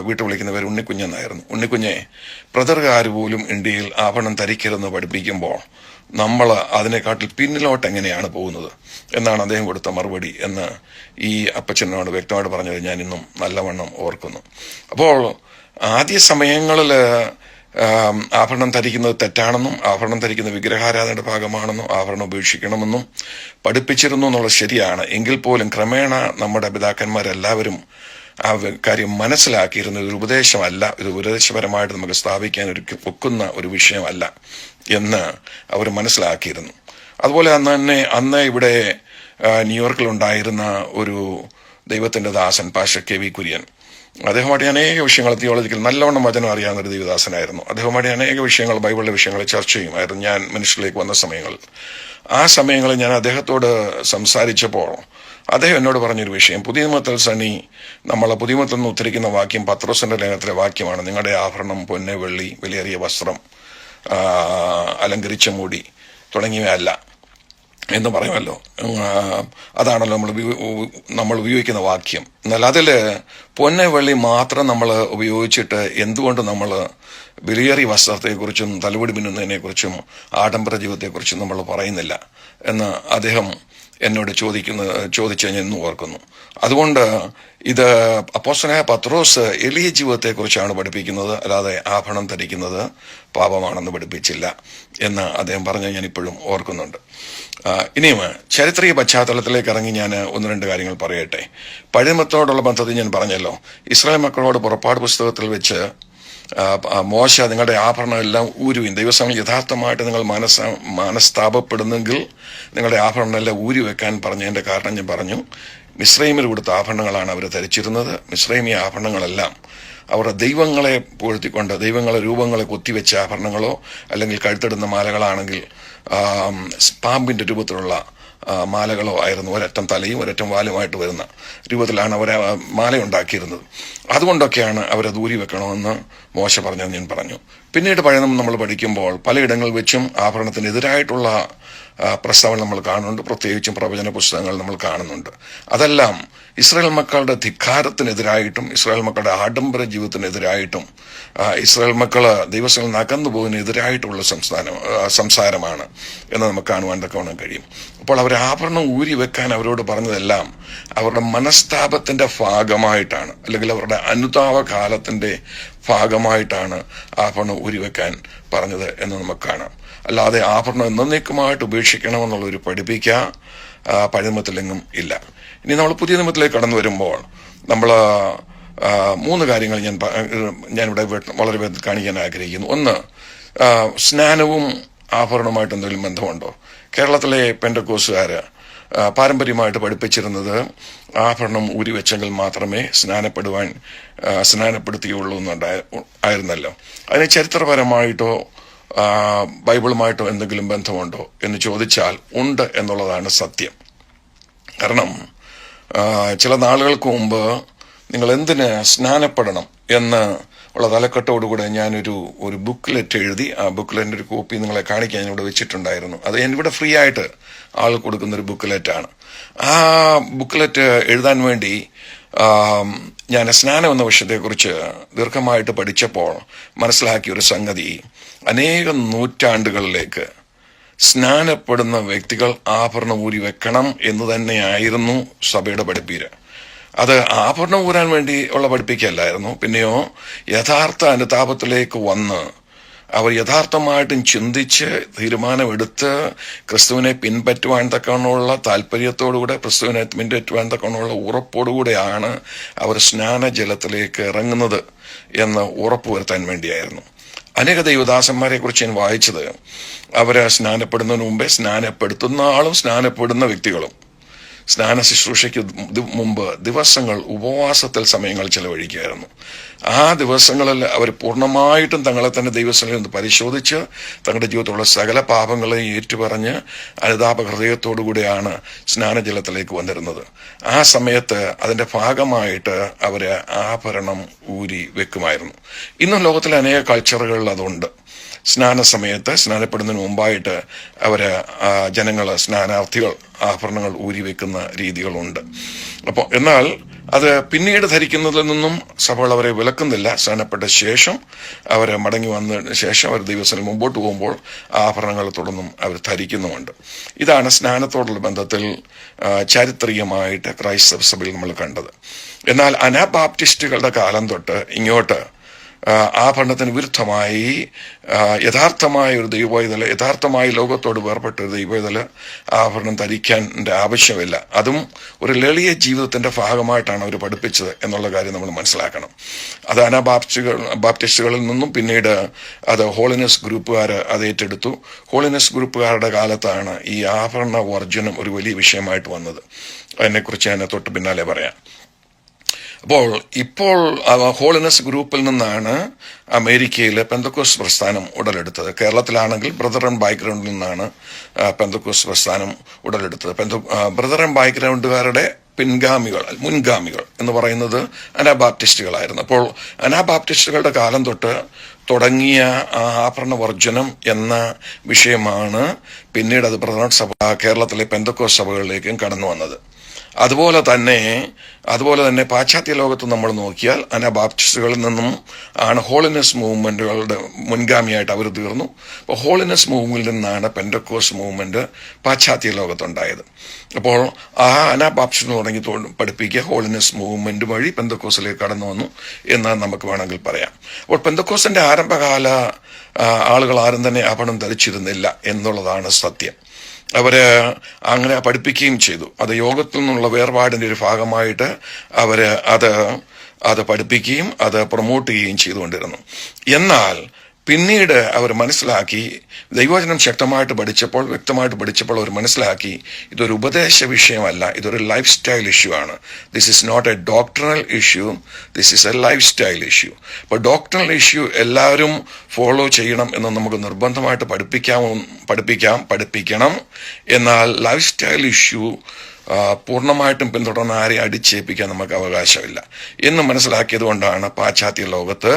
വീട്ടിൽ വിളിക്കുന്ന പേര് ഉണ്ണിക്കുഞ്ഞെന്നായിരുന്നു. ഉണ്ണിക്കുഞ്ഞെ, ബ്രദറുകാർ പോലും ഇന്ത്യയിൽ ആഭരണം ധരിക്കരുതെന്ന് പഠിപ്പിക്കുമ്പോൾ നമ്മൾ അതിനെക്കാട്ടിൽ പിന്നിലോട്ട് എങ്ങനെയാണ് പോകുന്നത് എന്നാണ് അദ്ദേഹം കൊടുത്ത മറുപടി എന്ന് ഈ അപ്പച്ചനോട് വ്യക്തമായിട്ട് പറഞ്ഞത് ഞാൻ ഇന്നും നല്ലവണ്ണം ഓർക്കുന്നു. അപ്പോൾ ആദ്യ സമയങ്ങളിൽ ആഭരണം ധരിക്കുന്നത് തെറ്റാണെന്നും ആഭരണം ധരിക്കുന്ന വിഗ്രഹാരാധനയുടെ ഭാഗമാണെന്നും ആഭരണം ഉപേക്ഷിക്കണമെന്നും പഠിപ്പിച്ചിരുന്നു എന്നുള്ളത് ശരിയാണ്. എങ്കിൽ പോലും ക്രമേണ നമ്മുടെ പിതാക്കന്മാരെല്ലാവരും ആ കാര്യം മനസ്സിലാക്കിയിരുന്ന ഒരു ഉപദേശമല്ല, ഇത് ഉപദേശപരമായിട്ട് നമുക്ക് സ്ഥാപിക്കാൻ ഒക്കുന്ന ഒരു വിഷയമല്ല എന്ന് അവർ മനസ്സിലാക്കിയിരുന്നു. അതുപോലെ അന്ന് ഇവിടെ ന്യൂയോർക്കിലുണ്ടായിരുന്ന ഒരു ദൈവത്തിന്റെ ദാസൻ പാസ്റ്റർ KV കുര്യൻ, അദ്ദേഹമായിട്ട് അനേക വിഷയങ്ങൾ തിയോളജിക്കൽ നല്ലവണ്ണം വചനം അറിയാവുന്ന ഒരു ദൈവദാസനായിരുന്നു. അദ്ദേഹമായിട്ട് അനേക വിഷയങ്ങൾ, ബൈബിളിലെ വിഷയങ്ങൾ ചർച്ച ചെയ്യുമായിരുന്നു ഞാൻ മിനിസ്റ്ററിലേക്ക് വന്ന സമയങ്ങളിൽ. ആ സമയങ്ങളിൽ ഞാൻ അദ്ദേഹത്തോട് സംസാരിച്ചപ്പോൾ അദ്ദേഹം എന്നോട് പറഞ്ഞൊരു വിഷയം, പുതിയ നിയമത്തിൽ നമ്മളെ പുതിയ നിയമത്തിൽ നിന്ന് ഉദ്ധരിക്കുന്ന വാക്യം പത്രോസിന്റെ ലേഖനത്തിലെ വാക്യമാണ്, നിങ്ങളുടെ ആഭരണം പൊന്ന്, വെള്ളി, വിലയേറിയ വസ്ത്രം, അലങ്കരിച്ച മുടി തുടങ്ങിയവയല്ല എന്ന് പറയുമല്ലോ. അതാണല്ലോ നമ്മൾ ഉപയോഗിക്കുന്ന വാക്യം. എന്നാൽ അതിൽ പൊന്ന്, വെള്ളി മാത്രം നമ്മൾ ഉപയോഗിച്ചിട്ട് എന്തുകൊണ്ട് നമ്മൾ വിലയേറിയ വസ്ത്രത്തെക്കുറിച്ചും തലമുടി മിന്നുന്നതിനെക്കുറിച്ചും ആഡംബര ജീവിതത്തെക്കുറിച്ചും നമ്മൾ പറയുന്നില്ല എന്ന് അദ്ദേഹം എന്നോട് ചോദിച്ച് ഞാൻ ഇന്ന് ഓർക്കുന്നു. അതുകൊണ്ട് ഇത് അപ്പോസ്തലനായ പത്രോസ് എളിയ ജീവിതത്തെക്കുറിച്ചാണ് പഠിപ്പിക്കുന്നത്, അല്ലാതെ ആഭരണം ധരിക്കുന്നത് പാപമാണെന്ന് പഠിപ്പിച്ചില്ല എന്ന് അദ്ദേഹം പറഞ്ഞ് ഞാൻ ഇപ്പോഴും ഓർക്കുന്നുണ്ട്. ഇനിയും ചരിത്രീയ പശ്ചാത്തലത്തിലേക്ക് ഇറങ്ങി ഞാൻ ഒന്ന് രണ്ട് കാര്യങ്ങൾ പറയട്ടെ. പഴയമത്തോടുള്ള ബന്ധത്തിൽ ഞാൻ പറഞ്ഞല്ലോ, ഇസ്രായേൽ മക്കളോട് പുറപ്പാട് പുസ്തകത്തിൽ വെച്ച് മോശ നിങ്ങളുടെ ആഭരണം എല്ലാം ഊരുവിൻ, ദൈവസമയം യഥാർത്ഥമായിട്ട് നിങ്ങൾ മനസ്താപപ്പെടുന്നെങ്കിൽ നിങ്ങളുടെ ആഭരണം എല്ലാം ഊരി വെക്കാൻ പറഞ്ഞതിന്റെ കാരണം ഞാൻ പറഞ്ഞു. മിസ്രൈമിൽ കൊടുത്ത ആഭരണങ്ങളാണ് അവർ ധരിച്ചിരുന്നത്. മിസ്രൈമി ആഭരണങ്ങളെല്ലാം അവരുടെ ദൈവങ്ങളെ പുകഴ്ത്തിക്കൊണ്ട് ദൈവങ്ങളെ രൂപങ്ങളെ കൊത്തിവെച്ച ആഭരണങ്ങളോ അല്ലെങ്കിൽ കഴുത്തിടുന്ന മാലകളാണെങ്കിൽ പാമ്പിന്റെ രൂപത്തിലുള്ള മാലകളോ ആയിരുന്നു. ഒരറ്റം തലയും ഒരറ്റം വാലുമായിട്ട് വരുന്ന രൂപത്തിലാണ് അവർ മാലയുണ്ടാക്കിയിരുന്നത്. അതുകൊണ്ടൊക്കെയാണ് അവരത് ഊരി വെക്കണമെന്ന് മോശ പറഞ്ഞത് ഞാൻ പറഞ്ഞു. പിന്നീട് പഴയം നമ്മൾ പഠിക്കുമ്പോൾ പലയിടങ്ങളിൽ വെച്ചും ആഭരണത്തിനെതിരായിട്ടുള്ള പ്രസ്താവന നമ്മൾ കാണുന്നുണ്ട്. പ്രത്യേകിച്ചും പ്രവചന പുസ്തകങ്ങൾ നമ്മൾ കാണുന്നുണ്ട്. അതെല്ലാം ഇസ്രായേൽ മക്കളുടെ ധിക്കാരത്തിനെതിരായിട്ടും ഇസ്രായേൽ മക്കളുടെ ആഡംബര ജീവിതത്തിനെതിരായിട്ടും ഇസ്രായേൽ മക്കള് ദൈവത്തിൽ നിന്ന് അകന്നു പോകുന്നതിനെതിരായിട്ടുള്ള സംസാരമാണ് എന്ന് നമുക്ക് കാണുവാൻ തക്കവണ്ണം കഴിയും. അപ്പോൾ അവർ ആഭരണം ഊരി വെക്കാൻ അവരോട് പറഞ്ഞതെല്ലാം അവരുടെ മനസ്താപത്തിന്റെ ഭാഗമായിട്ടാണ്, അല്ലെങ്കിൽ അവരുടെ അനുതാപ കാലത്തിന്റെ ഭാഗമായിട്ടാണ് ആഭരണം ഊരി വെക്കാൻ പറഞ്ഞത് എന്ന് നമുക്ക് കാണാം. അല്ലാതെ ആഭരണം എന്നേക്കുമായിട്ട് ഉപേക്ഷിക്കണമെന്നുള്ള ഒരു പഠിപ്പിക്ക പഴയമത്തിലെങ്ങും ഇല്ല. ഇനി നമ്മൾ പുതിയ നിയമത്തിലേക്ക് കടന്നു വരുമ്പോൾ നമ്മൾ 3 കാര്യങ്ങൾ ഞാനിവിടെ വളരെ വേഗത്തിൽ കാണിക്കാൻ ആഗ്രഹിക്കുന്നു. ഒന്ന്, സ്നാനവും ആഭരണവുമായിട്ട് എന്തെങ്കിലും ബന്ധമുണ്ടോ? കേരളത്തിലെ പെന്തക്കോസ്തുകാര് പാരമ്പര്യമായിട്ട് പഠിപ്പിച്ചിരുന്നത് ആഭരണം ഊരി വെച്ചെങ്കിൽ മാത്രമേ സ്നാനപ്പെടുത്തിയുള്ളൂ ആയിരുന്നല്ലോ. അതിന് ചരിത്രപരമായിട്ടോ ബൈബിളുമായിട്ടോ എന്തെങ്കിലും ബന്ധമുണ്ടോ എന്ന് ചോദിച്ചാൽ ഉണ്ട് എന്നുള്ളതാണ് സത്യം. കാരണം ചില നാളുകൾക്ക് മുമ്പ് നിങ്ങൾ എന്തിന് സ്നാനപ്പെടണം എന്ന് ഉള്ള തലക്കെട്ടോടുകൂടെ ഞാനൊരു ബുക്ക്ലെറ്റ് എഴുതി. ആ ബുക്ക്ലെറ്റിന്റെ ഒരു കോപ്പി നിങ്ങളെ കാണിക്കാൻ ഇവിടെ വെച്ചിട്ടുണ്ടായിരുന്നു. അത് ഞാനിവിടെ ഫ്രീ ആയിട്ട് ആൾ കൊടുക്കുന്നൊരു ബുക്ക്ലെറ്റാണ്. ആ ബുക്ക്ലെറ്റ് എഴുതാൻ വേണ്ടി ഞാൻ സ്നാനം എന്ന വിഷയത്തെക്കുറിച്ച് ദീർഘമായിട്ട് പഠിച്ചപ്പോൾ മനസ്സിലാക്കിയ ഒരു സംഗതി, അനേകം നൂറ്റാണ്ടുകളിലേക്ക് സ്നാനപ്പെടുന്ന വ്യക്തികൾ ആഭരണം ഊരി വെക്കണം എന്ന് തന്നെയായിരുന്നു സഭയുടെ പഠിപ്പീര്. അത് ആഭരണം ഊരാൻ വേണ്ടി ഉള്ള പഠിപ്പിക്കല്ലായിരുന്നു. പിന്നെയോ യഥാർത്ഥ അനുതാപത്തിലേക്ക് വന്ന് അവർ യഥാർത്ഥമായിട്ടും ചിന്തിച്ച് തീരുമാനമെടുത്ത് ക്രിസ്തുവിനെ പിൻപറ്റുവാൻ തക്കവണ്ണമുള്ള താല്പര്യത്തോടുകൂടെ, ക്രിസ്തുവിനെ പിൻപറ്റുവാൻ തക്കവണ്ണമുള്ള ഉറപ്പോടുകൂടെയാണ് അവർ സ്നാനജലത്തിലേക്ക് ഇറങ്ങുന്നത് എന്ന് ഉറപ്പുവരുത്താൻ വേണ്ടിയായിരുന്നു. അനേക ദൈവദാസന്മാരെ കുറിച്ച് ഞാൻ വായിച്ചത്, അവര് സ്നാനപ്പെടുന്നതിന് മുമ്പേ സ്നാനപ്പെടുത്തുന്ന ആളും സ്നാനപ്പെടുന്ന വ്യക്തികളും സ്നാന ശുശ്രൂഷയ്ക്ക് മുമ്പ് ദിവസങ്ങൾ ഉപവാസത്തിൽ സമയങ്ങൾ ചെലവഴിക്കുകയായിരുന്നു. ആ ദിവസങ്ങളിൽ അവർ പൂർണ്ണമായിട്ടും തങ്ങളെ തന്നെ ദൈവസ്ഥലിൽ നിന്ന് പരിശോധിച്ച് തങ്ങളുടെ ജീവിതത്തിലുള്ള സകല പാപങ്ങളെയും ഏറ്റുപറഞ്ഞ് അനുതാപ ഹൃദയത്തോടുകൂടിയാണ് സ്നാനജലത്തിലേക്ക് വന്നിരുന്നത്. ആ സമയത്ത് അതിന്റെ ഭാഗമായിട്ട് അവര് ആഭരണം ഊരി വെക്കുമായിരുന്നു. ഇന്നും ലോകത്തിലെ അനേക കൾച്ചറുകളിൽ അതുണ്ട്. സ്നാന സമയത്ത് സ്നാനപ്പെടുന്നതിന് മുമ്പായിട്ട് സ്നാനാർത്ഥികൾ ആഭരണങ്ങൾ ഊരി വെക്കുന്ന രീതികളുണ്ട്. അപ്പോൾ എന്നാൽ അത് പിന്നീട് ധരിക്കുന്നതിൽ നിന്നും സഭകൾ അവരെ വിലക്കുന്നില്ല. സ്നാനപ്പെട്ട ശേഷം അവരെ മടങ്ങി വന്നതിന് ശേഷം അവർ ദൈവസ്ഥലിൽ മുമ്പോട്ട് പോകുമ്പോൾ ആഭരണങ്ങൾ തുടർന്നും അവർ ധരിക്കുന്നുമുണ്ട്. ഇതാണ് സ്നാനത്തോടുള്ള ബന്ധത്തിൽ ചാരിത്രികമായിട്ട് ക്രൈസ്തവ സഭയിൽ നമ്മൾ കണ്ടത്. എന്നാൽ അനാബാപ്റ്റിസ്റ്റുകളുടെ കാലം തൊട്ട് ഇങ്ങോട്ട് ആഭരണത്തിന് വിരുദ്ധമായി യഥാർത്ഥമായ ഒരു ദൈവവേദല, യഥാർത്ഥമായി ലോകത്തോട് വേർപെട്ട ഒരു ദൈവവേദല ആഭരണം ധരിക്കാൻ ആവശ്യമില്ല. അതും ഒരു ലളിയ ജീവിതത്തിന്റെ ഭാഗമായിട്ടാണ് അവർ പഠിപ്പിച്ചത് എന്നുള്ള കാര്യം നമ്മൾ മനസ്സിലാക്കണം. അത് ബാപ്റ്റിസ്റ്റുകളിൽ നിന്നും പിന്നീട് അത് ഹോളിനെസ് ഗ്രൂപ്പുകാർ അത് ഏറ്റെടുത്തു. ഹോളിനെസ് ഗ്രൂപ്പുകാരുടെ കാലത്താണ് ഈ ആഭരണ വർജനം ഒരു വലിയ വിഷയമായിട്ട് വന്നത്. അതിനെക്കുറിച്ച് ഞാൻ തൊട്ട് പിന്നാലെ പറയാം. ഇപ്പോൾ ഹോളിനെസ് ഗ്രൂപ്പിൽ നിന്നാണ് അമേരിക്കയിലെ പെന്തക്കോസ്റ്റ് പ്രസ്ഥാനം ഉടലെടുത്തത്. കേരളത്തിലാണെങ്കിൽ ബ്രദർ ആൻഡ് ബാക്ക്ഗ്രൗണ്ടിൽ നിന്നാണ് പെന്തക്കോസ്റ്റ് പ്രസ്ഥാനം ഉടലെടുത്തത്. ബ്രദർ ആൻഡ് ബാക്ക്ഗ്രൗണ്ടുകാരുടെ മുൻഗാമികൾ എന്ന് പറയുന്നത് അനാബാപ്റ്റിസ്റ്റുകളായിരുന്നു. അപ്പോൾ അനാബാപ്റ്റിസ്റ്റുകളുടെ കാലം തൊട്ട് തുടങ്ങിയ ആഭരണ വർജനം എന്ന വിഷയമാണ് പിന്നീട് അത് ബ്രദർ സഭ കേരളത്തിലെ പെന്തക്കോസ്റ്റ് സഭകളിലേക്കും കടന്നു വന്നത്. അതുപോലെ തന്നെ പാശ്ചാത്യ ലോകത്ത് നമ്മൾ നോക്കിയാൽ അനബാപ്റ്റിസ്റ്റുകളിൽ നിന്നും ആണ് ഹോളിനെസ് മൂവ്മെന്റുകളുടെ മുൻഗാമിയായിട്ട് അവർ തീർന്നു. അപ്പോൾ ഹോളിനെസ് മൂവ്മെന്റിൽ നിന്നാണ് പെന്തക്കോസ്റ്റ് മൂവ്മെന്റ് പാശ്ചാത്യ ലോകത്തുണ്ടായത്. അപ്പോൾ ആ അനബാപ്റ്റിസ്റ്റ് തുടങ്ങി പഠിപ്പിക്കുക ഹോളിനെസ് മൂവ്മെന്റ് വഴി പെന്തക്കോസ്റ്റിലേക്ക് കടന്നു വന്നു എന്ന് നമുക്ക് വേണമെങ്കിൽ പറയാം. അപ്പോൾ പെന്തക്കോസ്റ്റിന്റെ ആരംഭകാല ആളുകൾ ആരും തന്നെ ആഭരണം ധരിച്ചിരുന്നില്ല എന്നുള്ളതാണ് സത്യം. അവര് അങ്ങനെ പഠിപ്പിക്കുകയും ചെയ്തു. അത് യോഗത്തിൽ നിന്നുള്ള വേർപാടിന്റെ ഒരു ഭാഗമായിട്ട് അവര് അത് പഠിപ്പിക്കുകയും അത് പ്രൊമോട്ട് ചെയ്യുകയും ചെയ്തുകൊണ്ടിരുന്നു. എന്നാൽ പിന്നീട് അവർ മനസ്സിലാക്കി, ദൈവവചനം വ്യക്തമായിട്ട് പഠിച്ചപ്പോൾ അവർ മനസ്സിലാക്കി, ഇതൊരു ഉപദേശ വിഷയമല്ല, ഇതൊരു ലൈഫ് സ്റ്റൈൽ ഇഷ്യൂ ആണ്. This is not a doctoral issue, this is a lifestyle issue. അപ്പോൾ ഡോക്ടറൽ ഇഷ്യൂ എല്ലാവരും ഫോളോ ചെയ്യണം എന്ന് നമുക്ക് നിർബന്ധമായിട്ട് പഠിപ്പിക്കണം. എന്നാൽ ലൈഫ് സ്റ്റൈൽ ഇഷ്യൂ പൂർണ്ണമായിട്ടും പിന്തുടർന്ന് ആരെ അടിച്ചേൽപ്പിക്കാൻ നമുക്ക് അവകാശമില്ല എന്ന് മനസ്സിലാക്കിയത് കൊണ്ടാണ് പാശ്ചാത്യ ലോകത്ത്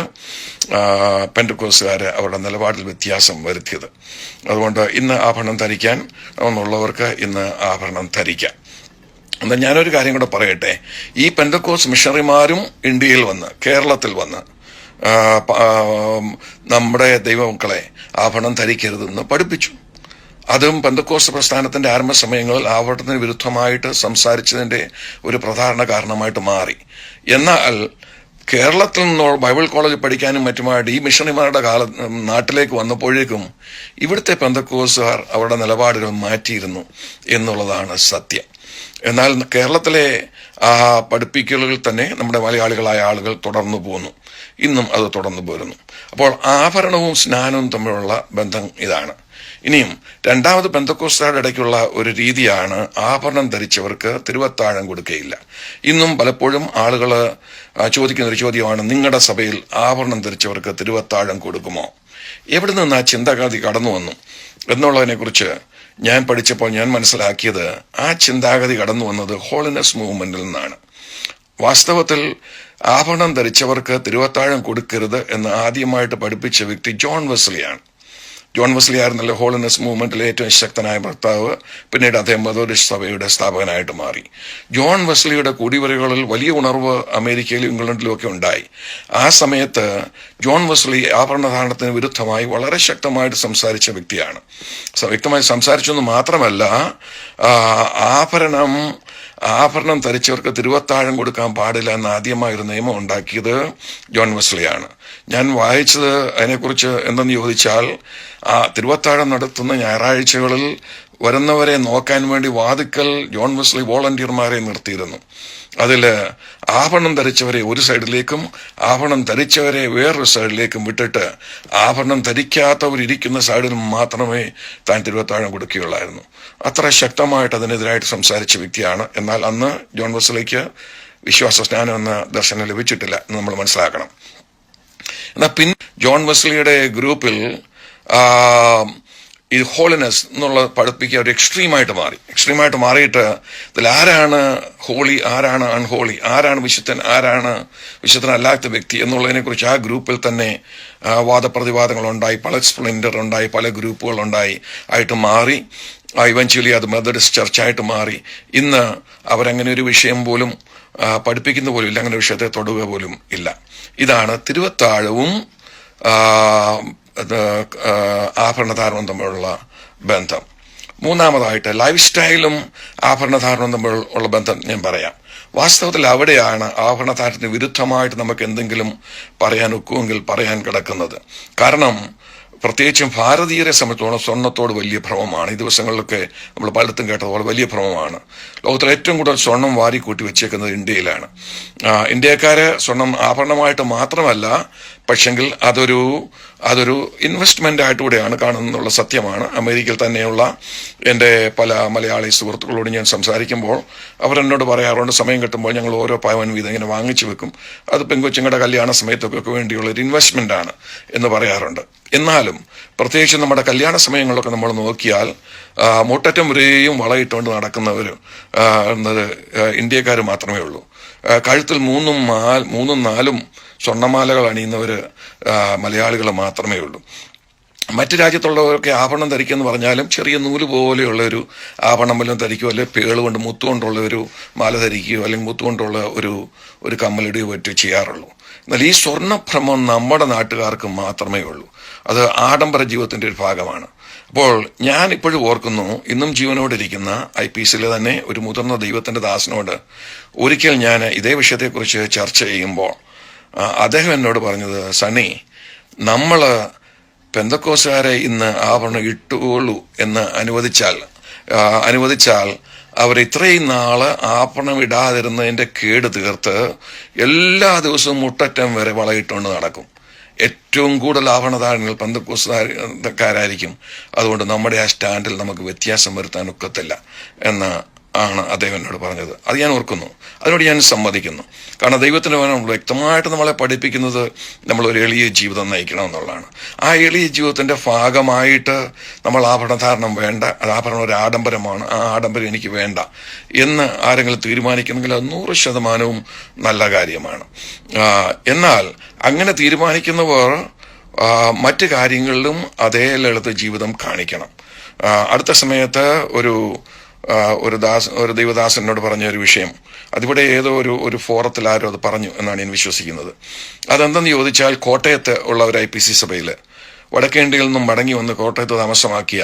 പെന്തക്കോസ്തുകാർ അവരുടെ നിലപാടിൽ വ്യത്യാസം വരുത്തിയത്. അതുകൊണ്ട് ഇന്ന് ആഭരണം ധരിക്കാൻ എന്നുള്ളവർക്ക് ഇന്ന് ആഭരണം ധരിക്കാം. എന്നാൽ ഞാനൊരു കാര്യം കൂടെ പറയട്ടെ. ഈ പെന്തക്കോസ്റ്റ് മിഷണറിമാരും ഇന്ത്യയിൽ വന്ന്, കേരളത്തിൽ വന്ന് നമ്മുടെ ദൈവമക്കളെ ആഭരണം ധരിക്കരുതെന്ന് പഠിപ്പിച്ചു. അതും പെന്തക്കോസ്റ്റ് പ്രസ്ഥാനത്തിന്റെ ആരംഭ സമയങ്ങളിൽ ആഭരണത്തിന് വിരുദ്ധമായിട്ട് സംസാരിച്ചതിന്റെ ഒരു പ്രധാന കാരണമായിട്ട് മാറി. എന്നാൽ കേരളത്തിൽ നിന്ന് ബൈബിൾ കോളേജിൽ പഠിക്കാനും മറ്റുമായിട്ട് ഈ മിഷണറിമാരുടെ നാട്ടിലേക്ക് വന്നപ്പോഴേക്കും ഇവിടുത്തെ പെന്തക്കോസ്തുകാർ അവരുടെ നിലപാടുകൾ മാറ്റിയിരുന്നു എന്നുള്ളതാണ് സത്യം. എന്നാൽ കേരളത്തിലെ ആ പഠിപ്പിക്കലുകൾ തന്നെ നമ്മുടെ മലയാളികളായ ആളുകൾ തുടർന്നു പോന്നു. ഇന്നും അത് തുടർന്നു പോരുന്നു. അപ്പോൾ ആഭരണവും സ്നാനവും തമ്മിലുള്ള ബന്ധം ഇതാണ്. ഇനിയും രണ്ടാമത് പെന്തക്കോസ്തുകാരുടെ ഇടയ്ക്കുള്ള ഒരു രീതിയാണ് ആഭരണം ധരിച്ചവർക്ക് തിരുവത്താഴം കൊടുക്കുകയില്ല. ഇന്നും പലപ്പോഴും ആളുകൾ ചോദിക്കുന്ന ഒരു ചോദ്യമാണ്, നിങ്ങളുടെ സഭയിൽ ആഭരണം ധരിച്ചവർക്ക് തിരുവത്താഴം കൊടുക്കുമോ? എവിടെ നിന്ന് ആ ചിന്താഗതി കടന്നു വന്നു എന്നുള്ളതിനെ കുറിച്ച് ഞാൻ പഠിച്ചപ്പോൾ ഞാൻ മനസ്സിലാക്കിയത്, ആ ചിന്താഗതി കടന്നു വന്നത് ഹോളിനെസ് മൂവ്മെന്റിൽ നിന്നാണ്. വാസ്തവത്തിൽ ആഭരണം ധരിച്ചവർക്ക് തിരുവത്താഴം കൊടുക്കരുത് എന്ന് ആദ്യമായിട്ട് പഠിപ്പിച്ച വ്യക്തി ജോൺ വെസ്ലിയാണ്. ജോൺ വെസ്ലി ആയിരുന്നല്ലോ ഹോളിനെസ് മൂവ്മെന്റിലെ ഏറ്റവും ശക്തനായ ഭർത്താവ്. പിന്നീട് അദ്ദേഹം മെതോഡിസ്റ്റ് സഭയുടെ സ്ഥാപകനായിട്ട് മാറി. ജോൺ വെസ്ലിയുടെ കുടിവരകളിൽ വലിയ ഉണർവ് അമേരിക്കയിലും ഇംഗ്ലണ്ടിലും ഒക്കെ ഉണ്ടായി. ആ സമയത്ത് ജോൺ വെസ്ലി ആഭരണധാരണത്തിന് വിരുദ്ധമായി വളരെ ശക്തമായിട്ട് സംസാരിച്ച വ്യക്തിയാണ്. വ്യക്തമായി സംസാരിച്ചെന്ന് മാത്രമല്ല, ആഭരണം ധരിച്ചവർക്ക് തിരുവത്താഴം കൊടുക്കാൻ പാടില്ല എന്ന ആദ്യമായൊരു നിയമം ഉണ്ടാക്കിയത് ജോൺ വെസ്ലിയാണ്. ഞാൻ വായിച്ചത് അതിനെക്കുറിച്ച് എന്തെന്ന് ചോദിച്ചാൽ, ആ തിരുവത്താഴം നടത്തുന്ന ഞായറാഴ്ചകളിൽ വരുന്നവരെ നോക്കാൻ വേണ്ടി വാതിക്കൽ ജോൺ വെസ്ലി വോളണ്ടിയർമാരെ നിർത്തിയിരുന്നു. അതിൽ ആഭരണം ധരിച്ചവരെ ഒരു സൈഡിലേക്കും ആഭരണം ധരിച്ചവരെ വേറൊരു സൈഡിലേക്കും വിട്ടിട്ട് ആഭരണം ധരിക്കാത്തവരിയ്ക്കുന്ന സൈഡിൽ മാത്രമേ താൻ തിരുവത്താഴം കൊടുക്കുകയുള്ളായിരുന്നു. അത്ര ശക്തമായിട്ട് അതിനെതിരായിട്ട് സംസാരിച്ച വ്യക്തിയാണ്. എന്നാൽ അന്ന് ജോൺ വെസ്ലിക്ക് വിശ്വാസ സ്നാനം എന്ന ദർശനം ലഭിച്ചിട്ടില്ല എന്ന് നമ്മൾ മനസ്സിലാക്കണം. എന്നാൽ പിന്നെ ജോൺ വെസ്ലിയുടെ ഗ്രൂപ്പിൽ ഈ ഹോളിനെസ് എന്നുള്ള പഠിപ്പിക്കുക ഒരു എക്സ്ട്രീമായിട്ട് മാറിയിട്ട് ഇതിൽ ആരാണ് ഹോളി, ആരാണ് അൺഹോളി, ആരാണ് വിശുദ്ധൻ, ആരാണ് വിശുദ്ധനല്ലാത്ത വ്യക്തി എന്നുള്ളതിനെ കുറിച്ച് ആ ഗ്രൂപ്പിൽ തന്നെ വാദപ്രതിവാദങ്ങളുണ്ടായി, പല സ്പ്ലിൻഡർ ഉണ്ടായി, പല ഗ്രൂപ്പുകളുണ്ടായി ആയിട്ട് മാറി. ഇവൻച്വലി അത് മെത്തഡിസ്റ്റ് ചർച്ചായിട്ട് മാറി. ഇന്ന് അവരങ്ങനെ ഒരു വിഷയം പോലും പഠിപ്പിക്കുന്ന പോലും ഇല്ല, അങ്ങനെ വിഷയത്തെ തൊടുക പോലും ഇല്ല. ഇതാണ് തിരുവത്താഴവും ആഭരണധാരണവും തമ്മിലുള്ള ബന്ധം. മൂന്നാമതായിട്ട് ലൈഫ് സ്റ്റൈലും ആഭരണധാരണവും തമ്മിലുള്ള ബന്ധം ഞാൻ പറയാം. വാസ്തവത്തിൽ അവിടെയാണ് ആഭരണധാരണത്തിന് വിരുദ്ധമായിട്ട് നമുക്ക് എന്തെങ്കിലും പറയാൻ ഒക്കുമെങ്കിൽ പറയാൻ കിടക്കുന്നത്. കാരണം പ്രത്യേകിച്ചും ഭാരതീയരെ സംബന്ധിച്ചോളം സ്വർണ്ണത്തോട് വലിയ ഭ്രമമാണ്. ഈ ദിവസങ്ങളിലൊക്കെ നമ്മൾ പലയിടത്തും കേട്ടതുപോലെ വലിയ ഭ്രമമാണ്. ലോകത്തിൽ ഏറ്റവും കൂടുതൽ സ്വർണം വാരിക്കൂട്ടി വെച്ചേക്കുന്നത് ഇന്ത്യയിലാണ്. ഇന്ത്യക്കാര് സ്വർണം ആഭരണമായിട്ട് മാത്രമല്ല, പക്ഷെങ്കിൽ അതൊരു ഇൻവെസ്റ്റ്മെന്റ് ആയിട്ടുകൂടെയാണ് കാണുന്നുള്ള സത്യമാണ്. അമേരിക്കയിൽ തന്നെയുള്ള എൻ്റെ പല മലയാളി സുഹൃത്തുക്കളോട് ഞാൻ സംസാരിക്കുമ്പോൾ അവരെന്നോട് പറയാറുണ്ട്, സമയം കിട്ടുമ്പോൾ ഞങ്ങൾ ഓരോ പവൻ വീതം ഇങ്ങനെ വാങ്ങിച്ചു വെക്കും, അത് പെങ്കൊച്ചുങ്ങളുടെ കല്യാണ സമയത്തൊക്കെ വേണ്ടിയുള്ള ഒരു ഇൻവെസ്റ്റ്മെന്റ് ആണ് എന്ന് പറയാറുണ്ട്. എന്നാലും പ്രത്യേകിച്ച് നമ്മുടെ കല്യാണ സമയങ്ങളിലൊക്കെ നമ്മൾ നോക്കിയാൽ മുട്ടറ്റം വരെയും വളയിട്ടുകൊണ്ട് നടക്കുന്നവർ എന്നത് ഇന്ത്യക്കാർ മാത്രമേ ഉള്ളൂ. കഴുത്തിൽ മൂന്നും നാലും സ്വർണ്ണമാലകൾ അണിയുന്നവർ മലയാളികൾ മാത്രമേ ഉള്ളൂ. മറ്റു രാജ്യത്തുള്ളവരൊക്കെ ആഭരണം ധരിക്കുമെന്ന് പറഞ്ഞാലും ചെറിയ നൂല് പോലെയുള്ള ഒരു ആഭരണം വല്ലതും ധരിക്കുകയോ അല്ലെങ്കിൽ പേളുകൊണ്ട് മുത്തുകൊണ്ടുള്ള ഒരു മാല ധരിക്കുകയോ അല്ലെങ്കിൽ മുത്തുകൊണ്ടുള്ള ഒരു കമ്മലിടുകയോ പറ്റുകയോ ചെയ്യാറുള്ളൂ. എന്നാൽ ഈ സ്വർണ്ണഭ്രമം നമ്മുടെ നാട്ടുകാർക്ക് മാത്രമേ ഉള്ളൂ. അത് ആഡംബര ജീവിതത്തിന്റെ ഒരു ഭാഗമാണ്. അപ്പോൾ ഞാൻ ഇപ്പോഴും ഓർക്കുന്നു, ഇന്നും ജീവനോടിരിക്കുന്ന IPCയിലെ തന്നെ ഒരു മുതിർന്ന ദൈവത്തിന്റെ ദാസനോട് ഒരിക്കൽ ഞാൻ ഇതേ വിഷയത്തെക്കുറിച്ച് ചർച്ച ചെയ്യുമ്പോൾ അദ്ദേഹം എന്നോട് പറഞ്ഞത്, സണ്ണി, നമ്മള് പെന്തക്കോസുകാരെ ഇന്ന് ആഭരണം ഇട്ടുകൊള്ളൂ എന്ന് അനുവദിച്ചാൽ അവർ ഇത്രയും നാള് ആഭരണം ഇടാതിരുന്നതിന്റെ കേട് തീർത്ത് എല്ലാ ദിവസവും മുട്ടറ്റം വരെ വളയിട്ടുകൊണ്ട് നടക്കും. ഏറ്റവും കൂടുതൽ ആഭരണധാരങ്ങൾ പെന്തക്കോസുകാരായിരിക്കും. അതുകൊണ്ട് നമ്മുടെ ആ സ്റ്റാൻഡിൽ നമുക്ക് വ്യത്യാസം വരുത്താൻ ഒക്കത്തില്ല എന്ന് ആണ് അദ്ദേഹം എന്നോട് പറഞ്ഞത്. അത് ഞാൻ ഓർക്കുന്നു, അതിനോട് ഞാൻ സമ്മതിക്കുന്നു. കാരണം ദൈവത്തിന് വ്യക്തമായിട്ട് നമ്മളെ പഠിപ്പിക്കുന്നത് നമ്മൾ ഒരു എളിയ ജീവിതം നയിക്കണം എന്നുള്ളതാണ്. ആ എളിയ ജീവിതത്തിന്റെ ഭാഗമായിട്ട് നമ്മൾ ആഭരണധാരണം വേണ്ട, ആഭരണം ഒരു ആഡംബരമാണ്, ആ ആഡംബരം എനിക്ക് വേണ്ട എന്ന് ആരെങ്കിലും തീരുമാനിക്കുന്നെങ്കിൽ അത് 100% നല്ല കാര്യമാണ്. എന്നാൽ അങ്ങനെ തീരുമാനിക്കുന്നവർ മറ്റു കാര്യങ്ങളിലും അതേ ലളിത ജീവിതം കാണിക്കണം. അടുത്ത സമയത്ത് ഒരു ദൈവദാസൻ എന്നോട് പറഞ്ഞ ഒരു വിഷയം, അതിവിടെ ഏതോ ഒരു ഫോറത്തിൽ ആരോ അത് പറഞ്ഞു എന്നാണ് ഞാൻ വിശ്വസിക്കുന്നത്. അതെന്തെന്ന് ചോദിച്ചാൽ, കോട്ടയത്ത് ഉള്ള ഒരു IPC സഭയിൽ വടക്കേണ്ടിയിൽ നിന്നും മടങ്ങി വന്ന് കോട്ടയത്ത് താമസമാക്കിയ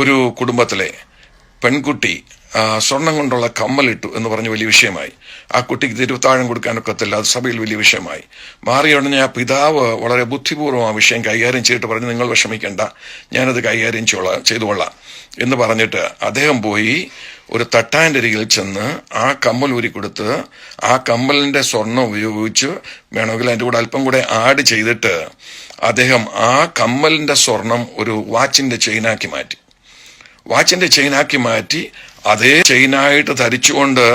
ഒരു കുടുംബത്തിലെ പെൺകുട്ടി സ്വർണം കൊണ്ടുള്ള കമ്മലിട്ടു എന്ന് പറഞ്ഞ് വലിയ വിഷയമായി. ആ കുട്ടിക്ക് തിരുത്താഴം കൊടുക്കാനൊക്കത്തില്ല, അത് സഭയിൽ വലിയ വിഷയമായി. മാറിയ ഉടനെ ആ പിതാവ് വളരെ ബുദ്ധിപൂർവ്വം ആ വിഷയം കൈകാര്യം ചെയ്തിട്ട് പറഞ്ഞു, നിങ്ങൾ വിഷമിക്കേണ്ട, ഞാനത് കൈകാര്യം ചെയ്തുകൊള്ളാം എന്ന് പറഞ്ഞിട്ട് അദ്ദേഹം പോയി ഒരു തട്ടാൻ്റെ അരികിൽ ചെന്ന് ആ കമ്മൽ ഊരി കൊടുത്ത് ആ കമ്മലിന്റെ സ്വർണം ഉപയോഗിച്ച് വേണമെങ്കിൽ അതിൻ്റെ കൂടെ അല്പം കൂടെ ആഡ് ചെയ്തിട്ട് അദ്ദേഹം ആ കമ്മലിന്റെ സ്വർണം ഒരു വാച്ചിന്റെ ചെയിനാക്കി മാറ്റി അതേ ചെയിനായിട്ട് ധരിച്ചുകൊണ്ട്